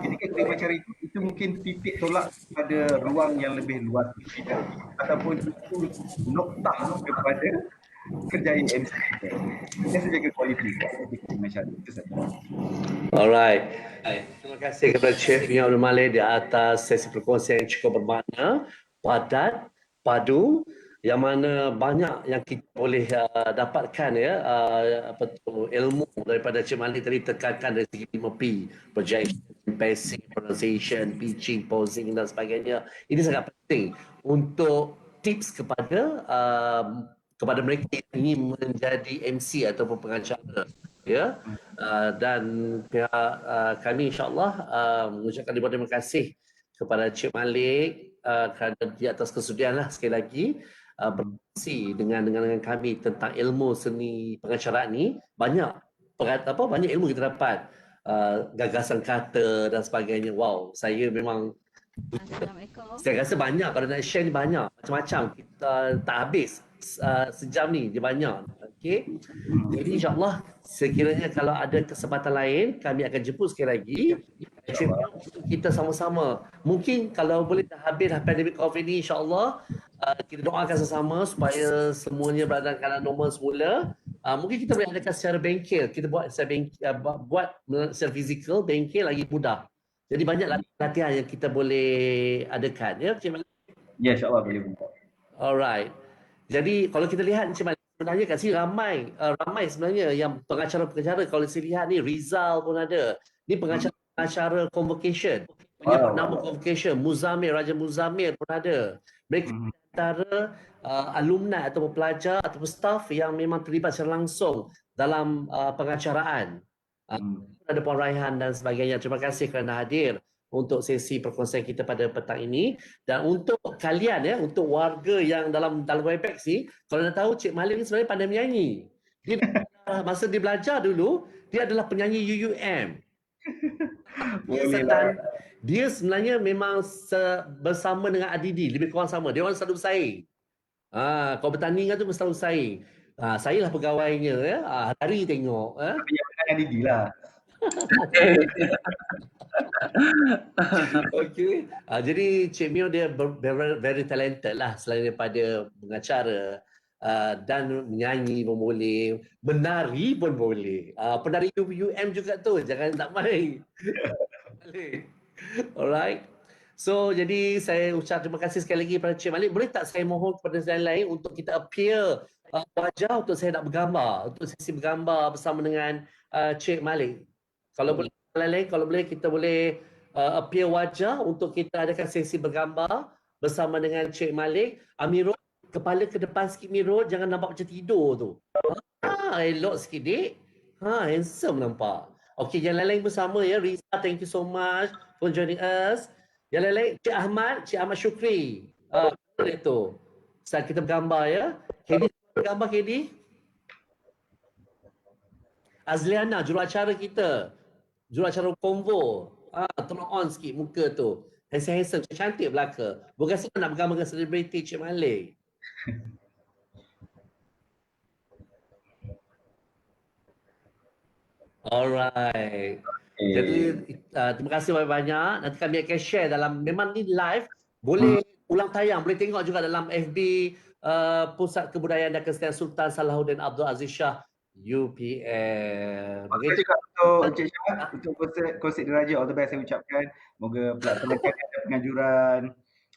ketika kita mengacara itu mungkin titik tolak pada ruang yang lebih luas kita, ataupun itu noktah kepada kerjaya MC kita. Kita jaga kualiti ketika mengacara. Itu saja. Alright. Terima kasih kepada Cik Mio Abdul Malik di atas sesi perkongsian yang cukup bermakna, padat, padu, yang mana banyak yang kita boleh dapatkan ilmu daripada Cik Malik tadi tekankan dari segi 5P, projection, pacing, pronunciation, pitching, posing dan sebagainya. Ini sangat penting untuk tips kepada mereka yang ingin menjadi MC ataupun pengacara. Ya, dan pihak kami insyaAllah mengucapkan terima kasih kepada Cik Malik kerana di atas kesudian sekali lagi berkongsi dengan kami tentang ilmu seni pengacaraan ni. Banyak ilmu kita dapat, gagasan kata dan sebagainya. Wow, saya memang saya rasa banyak, kalau nak share ni banyak macam-macam, kita tak habis sejam ni, dia banyak. Okey, jadi insyaAllah sekiranya kalau ada kesempatan lain kami akan jemput sekali lagi kita sama-sama. Mungkin kalau boleh dah habis pandemik COVID ni, insyaAllah kita doakan sesama supaya semuanya berada dalam keadaan normal semula. Mungkin kita boleh adakan secara bengkel, kita buat secara fizikal, bengkel lagi mudah. Jadi banyak latihan yang kita boleh adakan, ya Cik Malik? Ya, insyaAllah boleh buat. Alright. Jadi kalau kita lihat Cik Malik, sebenarnya kat sini ramai sebenarnya yang pengacara-pengacara. Kalau saya lihat ni, Rizal pun ada. Ni pengacara convocation, penyebut nama convocation. Raja Muzamil pun ada. Mereka antara alumni ataupun pelajar ataupun staff yang memang terlibat secara langsung dalam pengacaraan. Ada Puan Raihan dan sebagainya. Terima kasih kerana hadir untuk sesi perkongsian kita pada petang ini. Dan untuk kalian, untuk warga yang dalam Webex ni, kalau nak tahu Cik Malik ni sebenarnya pandai menyanyi. Dia masa dia belajar dulu, dia adalah penyanyi UUM. Dia sebenarnya memang bersama dengan Adidi, lebih kurang sama. Dia orang selalu bersaing. Kalau bertandingan tu selalu bersaing. Saya lah pegawainya, hari tengok. Tapi yang dengan Didi lah. Okey. Jadi Cik Mio dia very talented lah selain daripada mengacara dan menyanyi pun boleh, menari pun boleh. Penari UM juga tu, jangan tak main. Boleh. Alright. So, jadi saya ucap terima kasih sekali lagi kepada Cik Malik. Boleh tak saya mohon kepada saya lain untuk kita appear wajah untuk saya nak bergambar, untuk sesi bergambar bersama dengan Cik Malik. Kalau boleh, lain kalau boleh kita boleh appear wajah untuk kita adakan sesi bergambar bersama dengan Cik Malik. Amirul, kepala ke depan sikit Mirul, jangan nampak macam tidur tu. Elok sikit dik. Handsome nampak. Okey, yang lain-lain bersama ya. Riza, thank you so much for joining us. Yang lain-lain, Cik Ahmad Syukri. Itu. Saat kita bergambar ya. Hedi bergambar Hedi. Azliana, juruacara kita. Juruacara Konvo. Tolong on sikit muka tu. Handsome, cantik belaka. Bukan senang nak bergambar dengan selebriti Cik Malik. Alright. Jadi terima kasih banyak-banyak. Nanti kami akan share dalam, memang ni live, boleh ulang tayang, boleh tengok juga dalam FB Pusat Kebudayaan dan Kesenian Sultan Salahuddin Abdul Aziz Shah UPN. Begitu juga untuk Encik Syah, untuk konsert Diraja, all the best saya ucapkan. Moga pelaksanaan ada penganjuran.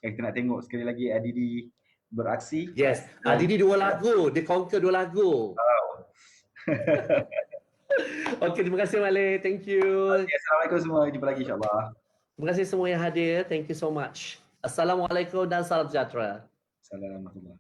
Kita nak tengok sekali lagi Adidi beraksi. Yes, Adidi 2 lagu, dia conquer 2 lagu. Wow. Okey, terima kasih Malik. Thank you. Okay, Assalamualaikum semua. Jumpa lagi insyaAllah. Terima kasih semua yang hadir. Thank you so much. Assalamualaikum dan salam sejahtera. Assalamualaikum.